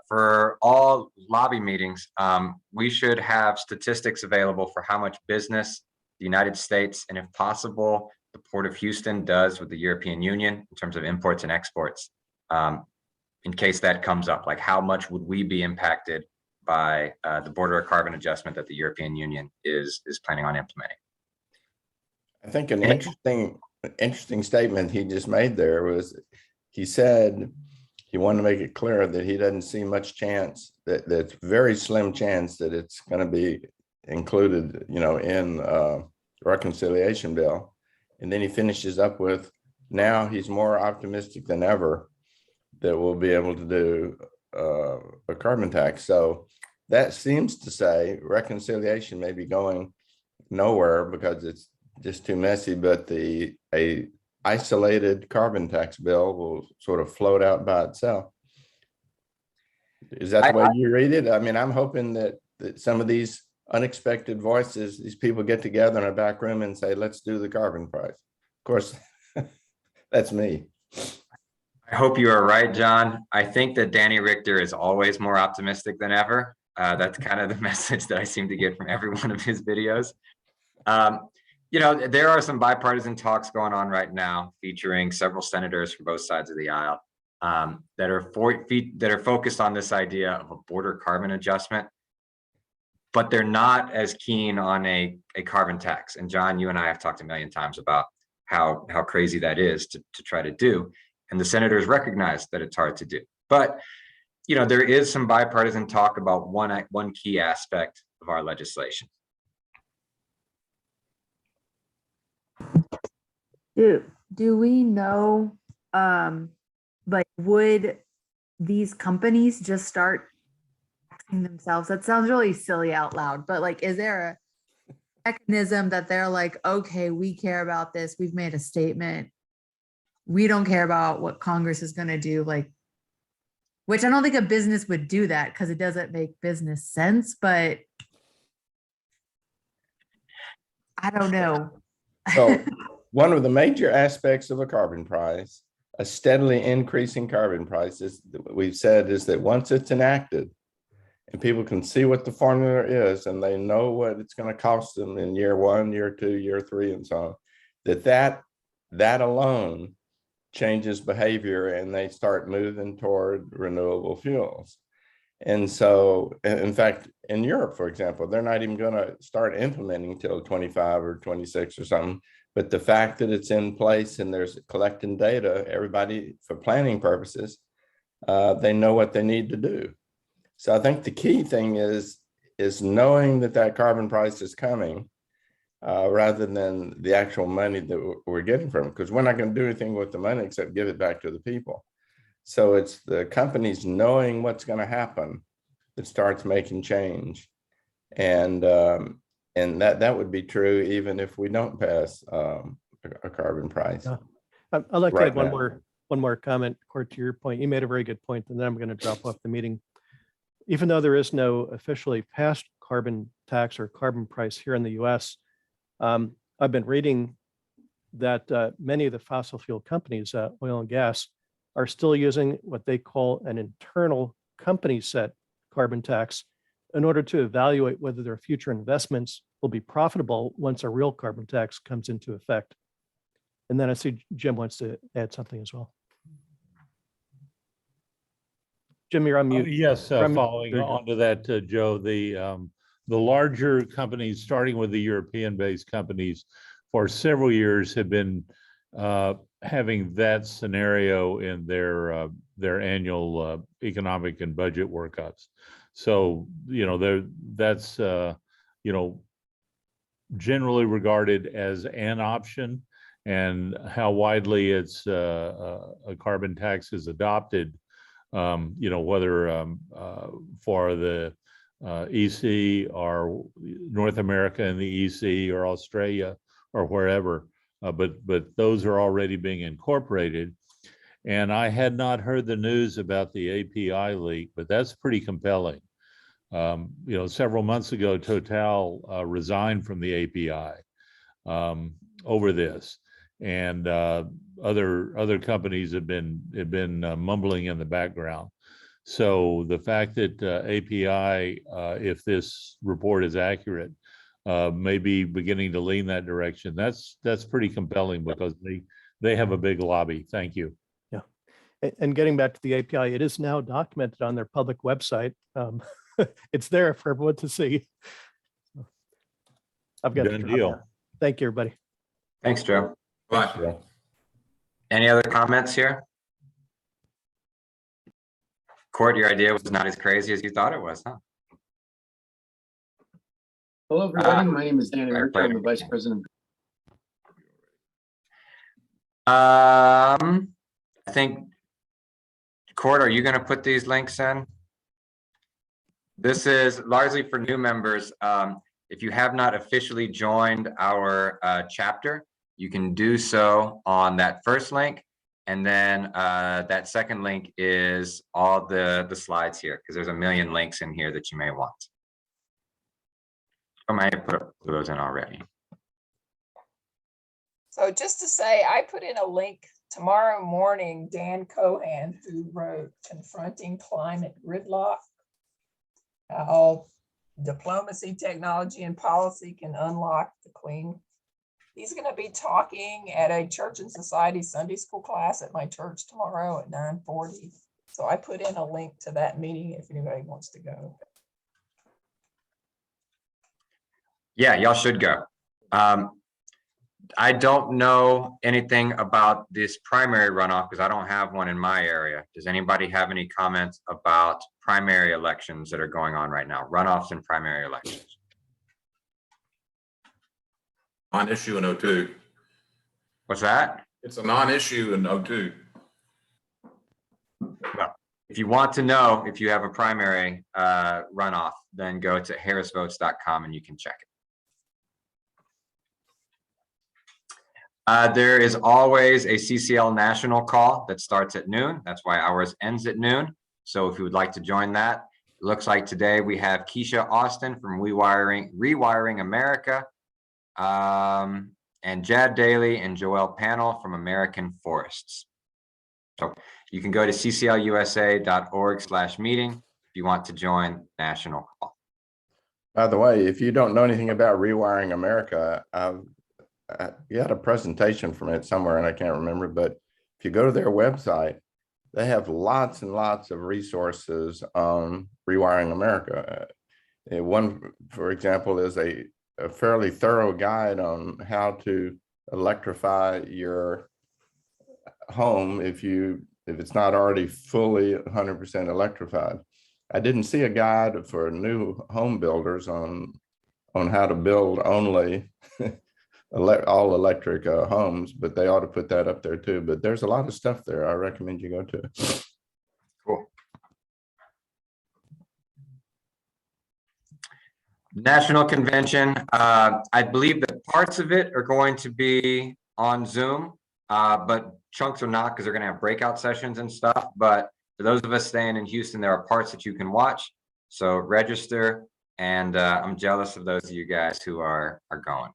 for all lobby meetings, we should have statistics available for how much business the United States, and if possible, the Port of Houston does with the European Union in terms of imports and exports. In case that comes up, like how much would we be impacted by the border carbon adjustment that the European Union is planning on implementing? I think an interesting statement he just made there was, he said he wanted to make it clear that he doesn't see much chance, that's very slim chance that it's going to be included, you know, in the reconciliation bill. And then he finishes up with, now he's more optimistic than ever that we'll be able to do a carbon tax. So that seems to say reconciliation may be going nowhere because it's just too messy, but a isolated carbon tax bill will sort of float out by itself. Is that the way you read it? I mean, I'm hoping that some of these unexpected voices, these people get together in a back room and say, let's do the carbon price. Of course, that's me. I hope you are right, John. I think that Danny Richter is always more optimistic than ever. That's kind of the message that I seem to get from every one of his videos. You know, there are some bipartisan talks going on right now featuring several senators from both sides of the aisle that are focused on this idea of a border carbon adjustment, but they're not as keen on a carbon tax. And John, you and I have talked a million times about how crazy that is to try to do. And the senators recognize that it's hard to do. But, you know, there is some bipartisan talk about one key aspect of our legislation. Do we know, like, would these companies just start taxing themselves? That sounds really silly out loud, but like, is there a mechanism that they're like, okay, we care about this, we've made a statement, we don't care about what Congress is going to do, like, which I don't think a business would do that because it doesn't make business sense, but I don't know. So one of the major aspects of a carbon price, a steadily increasing carbon price, is we've said is that once it's enacted and people can see what the formula is and they know what it's going to cost them in year 1, year 2, year 3, and so on, that alone changes behavior and they start moving toward renewable fuels. And so, in fact, in Europe, for example, they're not even going to start implementing till 25 or 26 or something. But the fact that it's in place and there's collecting data, everybody, for planning purposes, they know what they need to do. So I think the key thing is knowing that carbon price is coming, rather than the actual money that we're getting from it, because we're not going to do anything with the money except give it back to the people. So it's the companies knowing what's going to happen that starts making change, and that would be true even if we don't pass a carbon price. Yeah. I'd like to Right add one more comment, Court, to your point. You made a very good point, and then I'm going to drop off the meeting. Even though there is no officially passed carbon tax or carbon price here in the U.S., I've been reading that many of the fossil fuel companies, oil and gas, are still using what they call an internal company set carbon tax in order to evaluate whether their future investments will be profitable once a real carbon tax comes into effect. And then I see Jim wants to add something as well. Jim, you're on mute. Yes, You're on mute. following There you go. on to that, Joe, the larger companies, starting with the European-based companies, for several years have been having that scenario in their annual economic and budget workups. So, that's generally regarded as an option, and how widely it's a carbon tax is adopted, whether for the EC or North America and the EC or Australia or wherever, but those are already being incorporated. And I had not heard the news about the API leak, but that's pretty compelling. Several months ago, Total resigned from the API over this, and other companies have been mumbling in the background. So the fact that API, if this report is accurate, may be beginning to lean that direction, that's pretty compelling, because they have a big lobby. Thank you. Yeah, and getting back to the API, it is now documented on their public website. It's there for everyone to see. I've got Done deal. now. Thank you, everybody. Thanks, Joe. Bye. Joe. Any other comments here? Court, your idea was not as crazy as you thought it was, huh? Hello, everybody. My name is Danny Richter. I'm the Vice President. I think, Court, are you going to put these links in? This is largely for new members. If you have not officially joined our chapter, you can do so on that first link. And then that second link is all the slides here, because there's a million links in here that you may want. I might have put those in already. So just to say, I put in a link tomorrow morning. Dan Cohan, who wrote Confronting Climate Gridlock, how diplomacy, technology, and policy can unlock the clean. He's going to be talking at a Church and Society Sunday school class at my church tomorrow at 9:40. So I put in a link to that meeting if anybody wants to go. Yeah, y'all should go. I don't know anything about this primary runoff because I don't have one in my area. Does anybody have any comments about primary elections that are going on right now? Runoffs and primary elections. Non-issue in 02. What's that? It's a non-issue in 02. Well, if you want to know if you have a primary runoff, then go to harrisvotes.com and you can check it. There is always a CCL national call that starts at noon. That's why ours ends at noon. So if you would like to join that, it looks like today we have Keisha Austin from Rewiring America, and Jad Daly and Joelle Panel from American Forests. So you can go to cclusa.org/meeting if you want to join national call. By the way, if you don't know anything about Rewiring America, you had a presentation from it somewhere and I can't remember, but if you go to their website, they have lots and lots of resources on Rewiring America. One, for example, is a fairly thorough guide on how to electrify your home if it's not already fully 100% electrified. I didn't see a guide for new home builders on how to build only all electric homes, but they ought to put that up there too. But there's a lot of stuff there. I recommend you go to it. Cool. National convention. I believe that parts of it are going to be on Zoom, but chunks are not because they're going to have breakout sessions and stuff. But for those of us staying in Houston, there are parts that you can watch. So register, and I'm jealous of those of you guys who are going.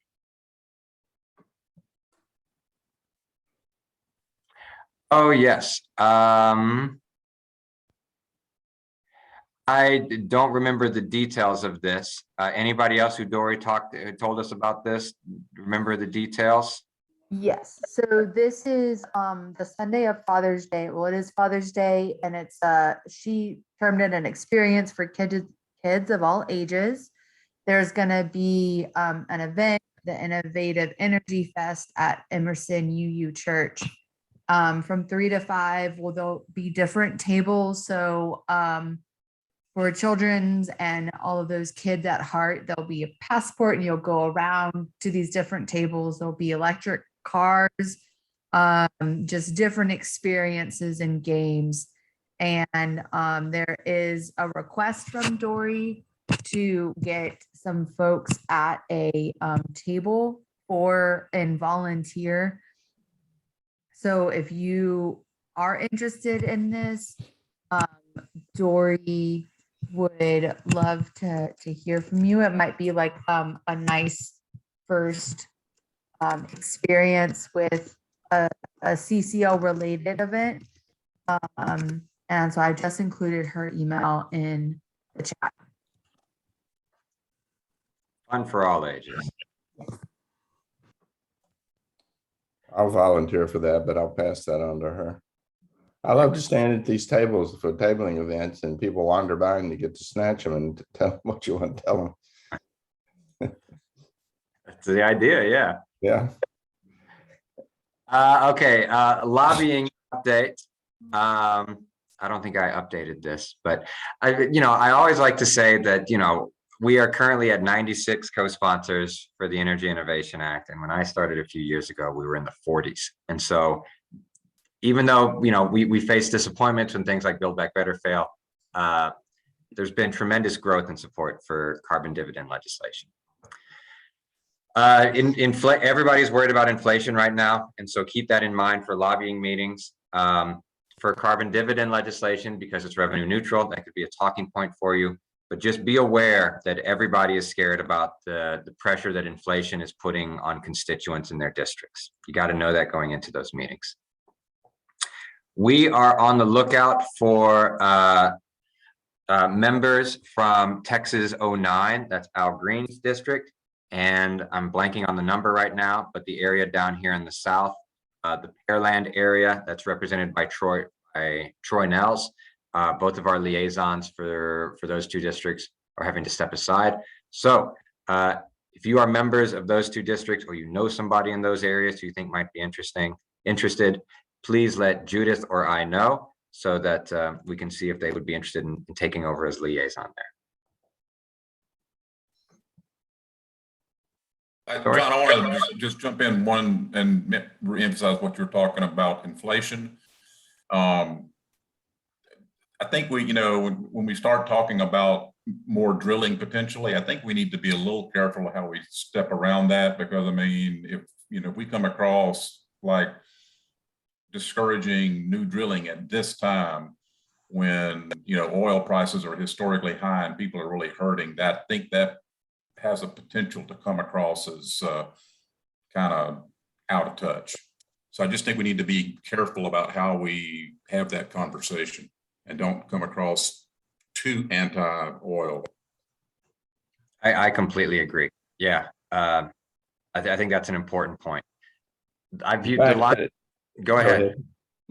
Oh, yes. I don't remember the details of this. Anybody else who Dory told us about this, remember the details? Yes. So this is the Sunday of Father's Day. Well, it is Father's Day, and it's she termed it an experience for kids of all ages. There's going to be an event the Innovative Energy Fest at Emerson UU Church. From 3 to 5, there'll be different tables. So for children's and all of those kids at heart, there'll be a passport and you'll go around to these different tables. There'll be electric cars, just different experiences and games. And there is a request from Dory to get some folks at a table and volunteer. So if you are interested in this, Dory would love to hear from you. It might be like a nice first experience with a CCL related event. And so I just included her email in the chat. Fun for all ages. I'll volunteer for that, but I'll pass that on to her. I love to stand at these tables for tabling events and people wander by and you get to snatch them and tell them what you want to tell them. That's the idea, yeah. Yeah. Okay, lobbying update. I don't think I updated this, but I always like to say that, we are currently at 96 co-sponsors for the Energy Innovation Act. And when I started a few years ago, we were in the 40s. And so even though, we face disappointments when things like Build Back Better fail, there's been tremendous growth and support for carbon dividend legislation. Everybody's worried about inflation right now. And so keep that in mind for lobbying meetings. For carbon dividend legislation, because it's revenue neutral, that could be a talking point for you. But just be aware that everybody is scared about the pressure that inflation is putting on constituents in their districts. You got to know that going into those meetings. We are on the lookout for members from Texas 09, that's Al Green's district. And I'm blanking on the number right now, but the area down here in the south, the Pearland area, that's represented by Troy Nels. Both of our liaisons for those two districts are having to step aside. So if you are members of those two districts or you know somebody in those areas who you think might be interested, please let Judith or I know so that we can see if they would be interested in taking over as liaison there. John, I want to just jump in one and reemphasize what you're talking about, inflation. I think when we start talking about more drilling potentially, I think we need to be a little careful how we step around that, because if we come across like discouraging new drilling at this time when oil prices are historically high and people are really hurting, I think that has a potential to come across as kind of out of touch. So I just think we need to be careful about how we have that conversation and don't come across too anti-oil. I completely agree. Yeah, I think that's an important point. I viewed the line. Go ahead.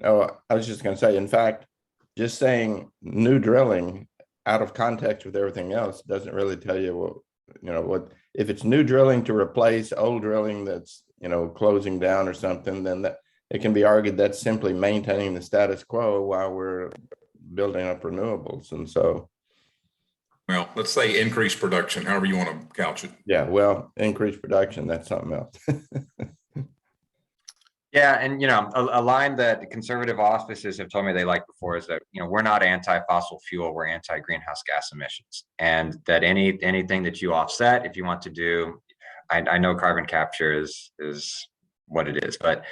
Oh, I was just going to say, in fact, just saying new drilling out of context with everything else doesn't really tell you what if it's new drilling to replace old drilling that's closing down or something, then that it can be argued that's simply maintaining the status quo while we're building up renewables. And so, well, let's say increased production, however you want to couch it. Yeah, well, increased production, that's something else. Yeah, and a line that conservative offices have told me they like before is that we're not anti-fossil fuel, we're anti-greenhouse gas emissions, and that anything that you offset, if you want to do, I know carbon capture is what it is, but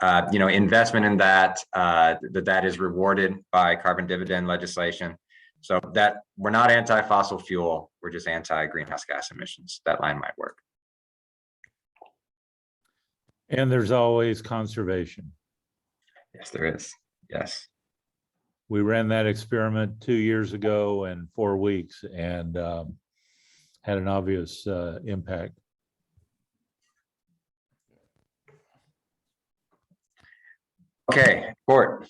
investment in that that is rewarded by carbon dividend legislation. So that we're not anti-fossil fuel, we're just anti-greenhouse gas emissions. That line might work. And there's always conservation. Yes, there is. Yes. We ran that experiment 2 years ago in 4 weeks and had an obvious impact. Okay, Court.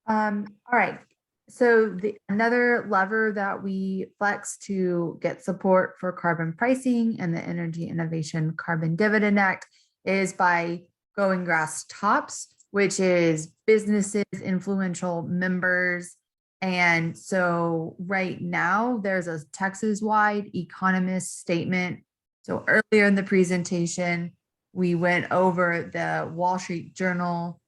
All right. So another lever that we flex to get support for carbon pricing and the Energy Innovation Carbon Dividend Act is by going grass tops, which is businesses, influential members. And so right now there's a Texas-wide economist statement. So earlier in the presentation, we went over the Wall Street Journal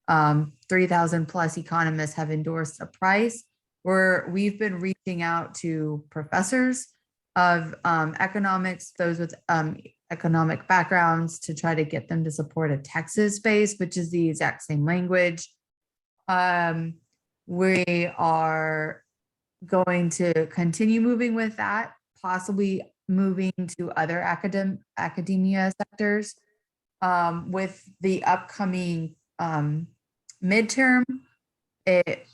3,000 plus economists have endorsed a price where we've been reaching out to professors of economics, those with economic backgrounds, to try to get them to support a Texas base, which is the exact same language. We are going to continue moving with that, possibly moving to other academia sectors. With the upcoming midterm, it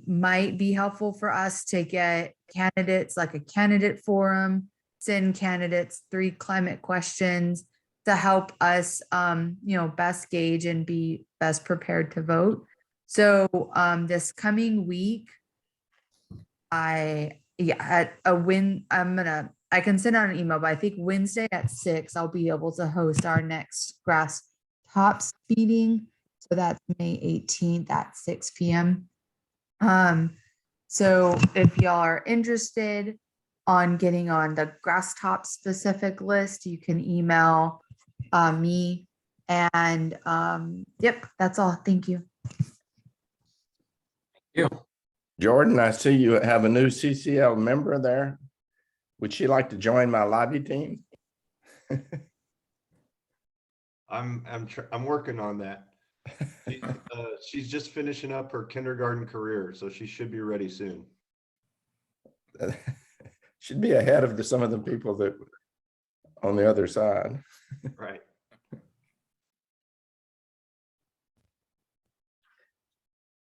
might be helpful for us to get candidates, like a candidate forum, send candidates 3 climate questions to help us, best gauge and be best prepared to vote. So this coming week, I can send out an email, but I think Wednesday at 6, I'll be able to host our next grass tops meeting. So that's May 18th at 6 p.m. So if y'all are interested on getting on the grass top specific list, you can email me. And yep, that's all. Thank you. Thank you. Jordan, I see you have a new CCL member there. Would she like to join my lobby team? I'm working on that. She's just finishing up her kindergarten career, so she should be ready soon. Should be ahead of some of the people that on the other side. Right.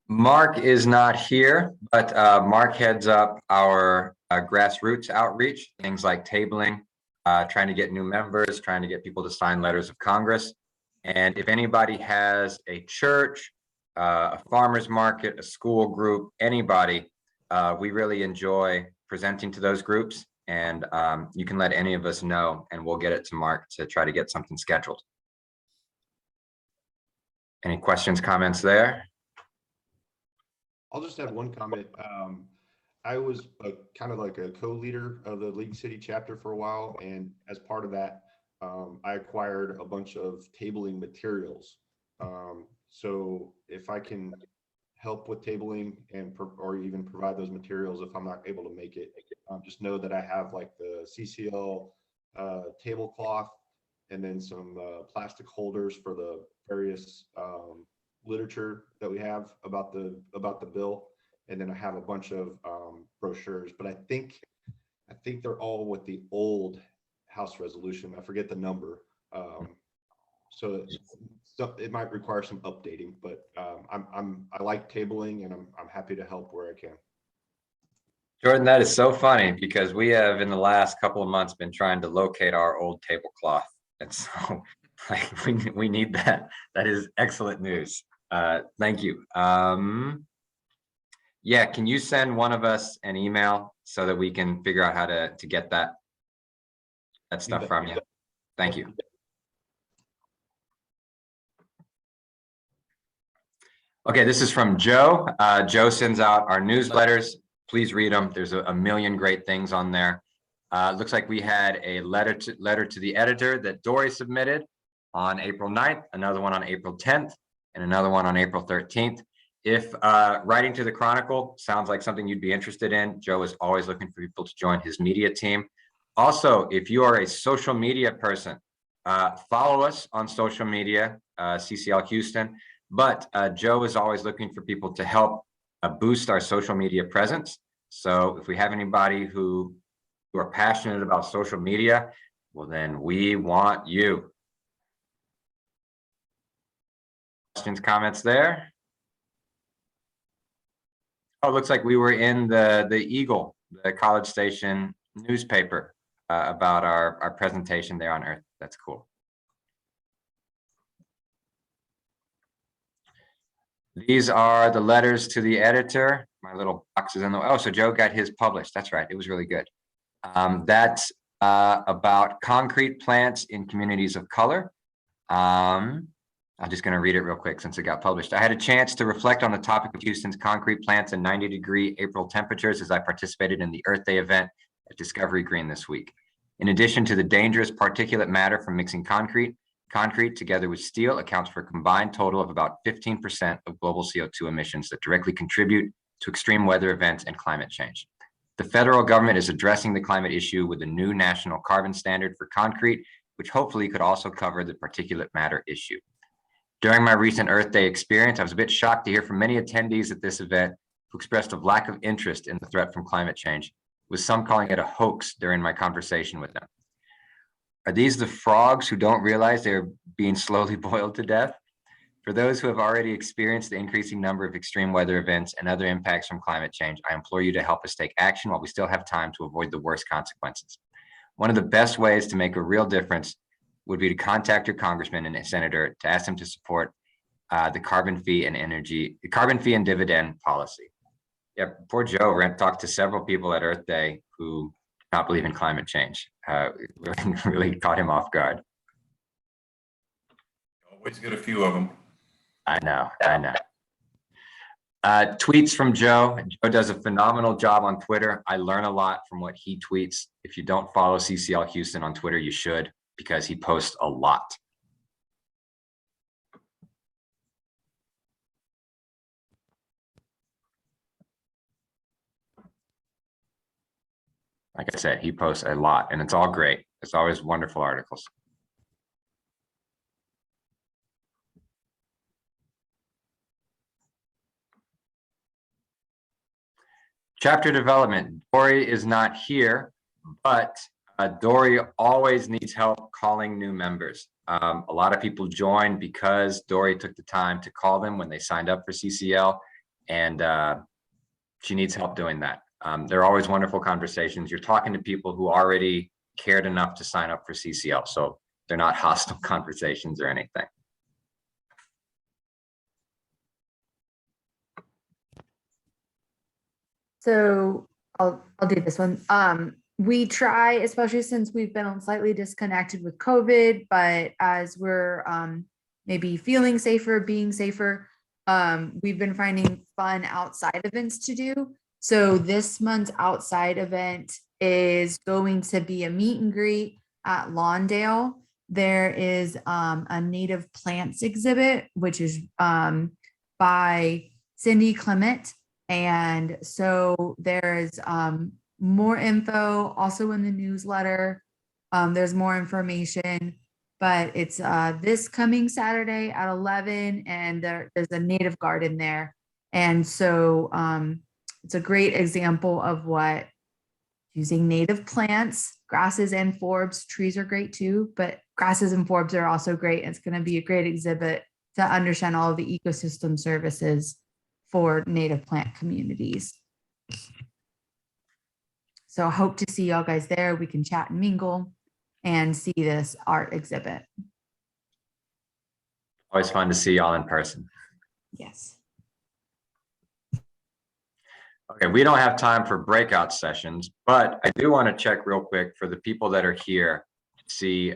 Mark is not here, but Mark heads up our grassroots outreach, things like tabling, trying to get new members, trying to get people to sign letters of Congress. And if anybody has a church, a farmer's market, a school group, anybody, we really enjoy presenting to those groups. And you can let any of us know, and we'll get it to Mark to try to get something scheduled. Any questions, comments there? I'll just have one comment. I was kind of like a co-leader of the League City chapter for a while, and as part of that, I acquired a bunch of tabling materials. So if I can help with tabling and or even provide those materials if I'm not able to make it, just know that I have like the CCL tablecloth, and then some plastic holders for the various literature that we have about the bill, and then I have a bunch of brochures, but I think they're all with the old House resolution. I forget the number, so it might require some updating, but I like tabling, and I'm happy to help where I can. Jordan, that is so funny because we have in the last couple of months been trying to locate our old tablecloth, and so like we need that. That is excellent news. Thank you. Yeah, can you send one of us an email so that we can figure out how to get that stuff from you? Thank you. Okay, this is from Joe. Joe sends out our newsletters. Please read them. There's a million great things on there. Looks like we had a letter to the editor that Dory submitted on April 9th, another one on April 10th, and another one on April 13th. If writing to the Chronicle sounds like something you'd be interested in, Joe is always looking for people to join his media team. Also, if you are a social media person, follow us on social media, CCL Houston, but Joe is always looking for people to help boost our social media presence. So if we have anybody who are passionate about social media, well, then we want you. Questions, comments there? Oh, it looks like we were in the Eagle, the College Station newspaper, about our presentation there on Earth. That's cool. These are the letters to the editor. my little boxes in the, oh, so Joe got his published. That's right. It was really good. That's about concrete plants in communities of color. I'm just going to read it real quick since it got published. I had a chance to reflect on the topic of Houston's concrete plants and 90-degree April temperatures as I participated in the Earth Day event at Discovery Green this week. In addition to the dangerous particulate matter from mixing concrete together with steel accounts for a combined total of about 15% of global CO2 emissions that directly contribute to extreme weather events and climate change. The federal government is addressing the climate issue with a new national carbon standard for concrete, which hopefully could also cover the particulate matter issue. During my recent Earth Day experience, I was a bit shocked to hear from many attendees at this event who expressed a lack of interest in the threat from climate change, with some calling it a hoax during my conversation with them. Are these the frogs who don't realize they're being slowly boiled to death? For those who have already experienced the increasing number of extreme weather events and other impacts from climate change, I implore you to help us take action while we still have time to avoid the worst consequences. One of the best ways to make a real difference would be to contact your congressman and senator to ask them to support the carbon fee and dividend policy. Yeah, poor Joe talked to several people at Earth Day who do not believe in climate change. Really caught him off guard. Always get a few of them. I know. Tweets from Joe. Joe does a phenomenal job on Twitter. I learn a lot from what he tweets. If you don't follow CCL Houston on Twitter, you should, because he posts a lot. Like I said, he posts a lot, and it's all great. It's always wonderful articles. Chapter development. Dory is not here, but Dory always needs help calling new members. A lot of people joined because Dory took the time to call them when they signed up for CCL, and she needs help doing that. They're always wonderful conversations. You're talking to people who already cared enough to sign up for CCL, so they're not hostile conversations or anything. So I'll do this one. We try, especially since we've been slightly disconnected with COVID, but as we're maybe feeling safer, being safer, we've been finding fun outside events to do. So this month's outside event is going to be a meet and greet at Lawndale. There is a native plants exhibit, which is by Cindy Clement. And so there's more info also in the newsletter. There's more information, but it's this coming Saturday at 11, and there's a native garden there. And so it's a great example of what using native plants, grasses and forbs. Trees are great too, but grasses and forbs are also great. It's going to be a great exhibit to understand all of the ecosystem services for native plant communities. So I hope to see y'all guys there. We can chat and mingle and see this art exhibit. Always fun to see y'all in person. Yes. Okay, we don't have time for breakout sessions, but I do want to check real quick for the people that are here to see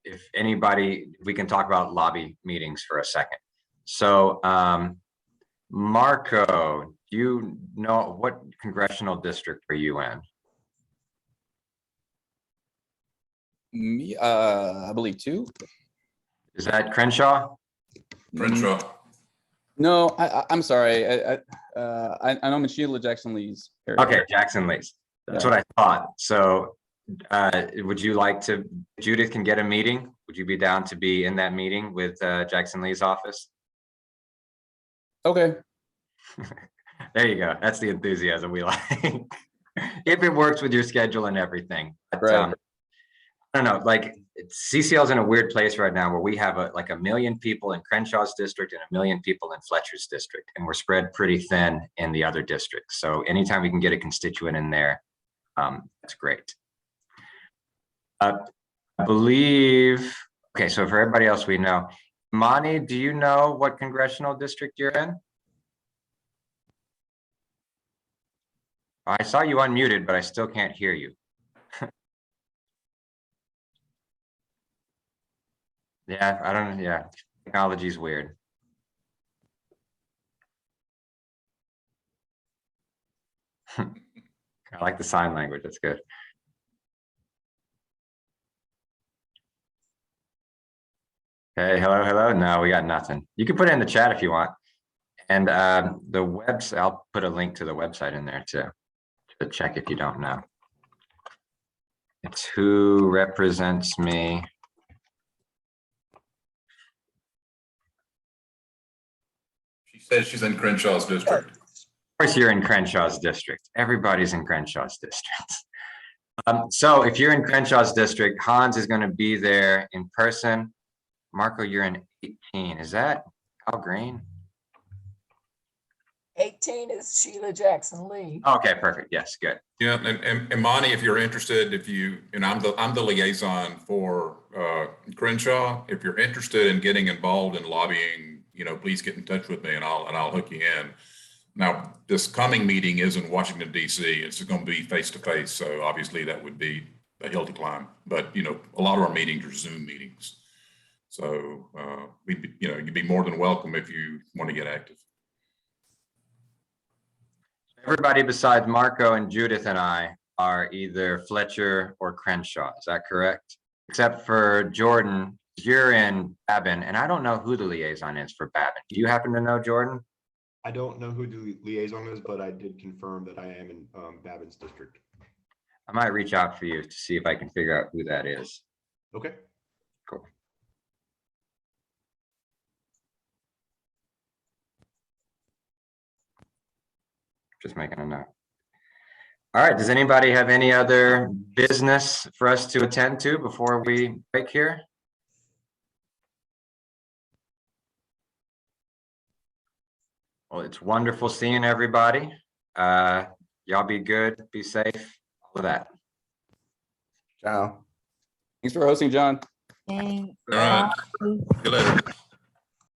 if anybody, we can talk about lobby meetings for a second. So Marco, do you know what congressional district are you in? I believe 2. Is that Crenshaw? Crenshaw. No, I'm sorry. I know Sheila Jackson Lee's area. Okay, Jackson Lee's. That's what I thought. So would you like to, Judith can get a meeting? Would you be down to be in that meeting with Jackson Lee's office? Okay. There you go. That's the enthusiasm we like. If it works with your schedule and everything. But, right. I don't know, like CCL's in a weird place right now where we have like 1 million people in Crenshaw's district and 1 million people in Fletcher's district, and we're spread pretty thin in the other districts. So anytime we can get a constituent in there, that's great. I believe, okay, so for everybody else we know, Mani, do you know what congressional district you're in? I saw you unmuted, but I still can't hear you. Yeah, I don't know. Yeah, technology's weird. I like the sign language. That's good. Hey, hello, hello. No, we got nothing. You can put it in the chat if you want. And the website, I'll put a link to the website in there too, to check if you don't know. It's who represents me. She says she's in Crenshaw's district. Of course, you're in Crenshaw's district. Everybody's in Crenshaw's district. So if you're in Crenshaw's district, Hans is going to be there in person. Marco, you're in 18. Is that Al Green? 18 is Sheila Jackson Lee. Okay, perfect. Yes, good. Yeah, and Monty, if you're interested, I'm the liaison for Crenshaw. If you're interested in getting involved in lobbying, please get in touch with me and I'll hook you in. Now, this coming meeting is in Washington, D.C. It's going to be face to face, so obviously that would be a hill to climb. But a lot of our meetings are Zoom meetings, so you'd be more than welcome if you want to get active. Everybody besides Marco and Judith and I are either Fletcher or Crenshaw. Is that correct? Except for Jordan, you're in Babin, and I don't know who the liaison is for Babin. Do you happen to know, Jordan? I don't know who the liaison is, but I did confirm that I am in Babin's district. I might reach out for you to see if I can figure out who that is. Okay. Cool. Just making a note. All right, does anybody have any other business for us to attend to before we break here? Well, it's wonderful seeing everybody. Y'all be good, be safe, all of that. Ciao. Thanks for hosting, John. Thanks. All right. Bye.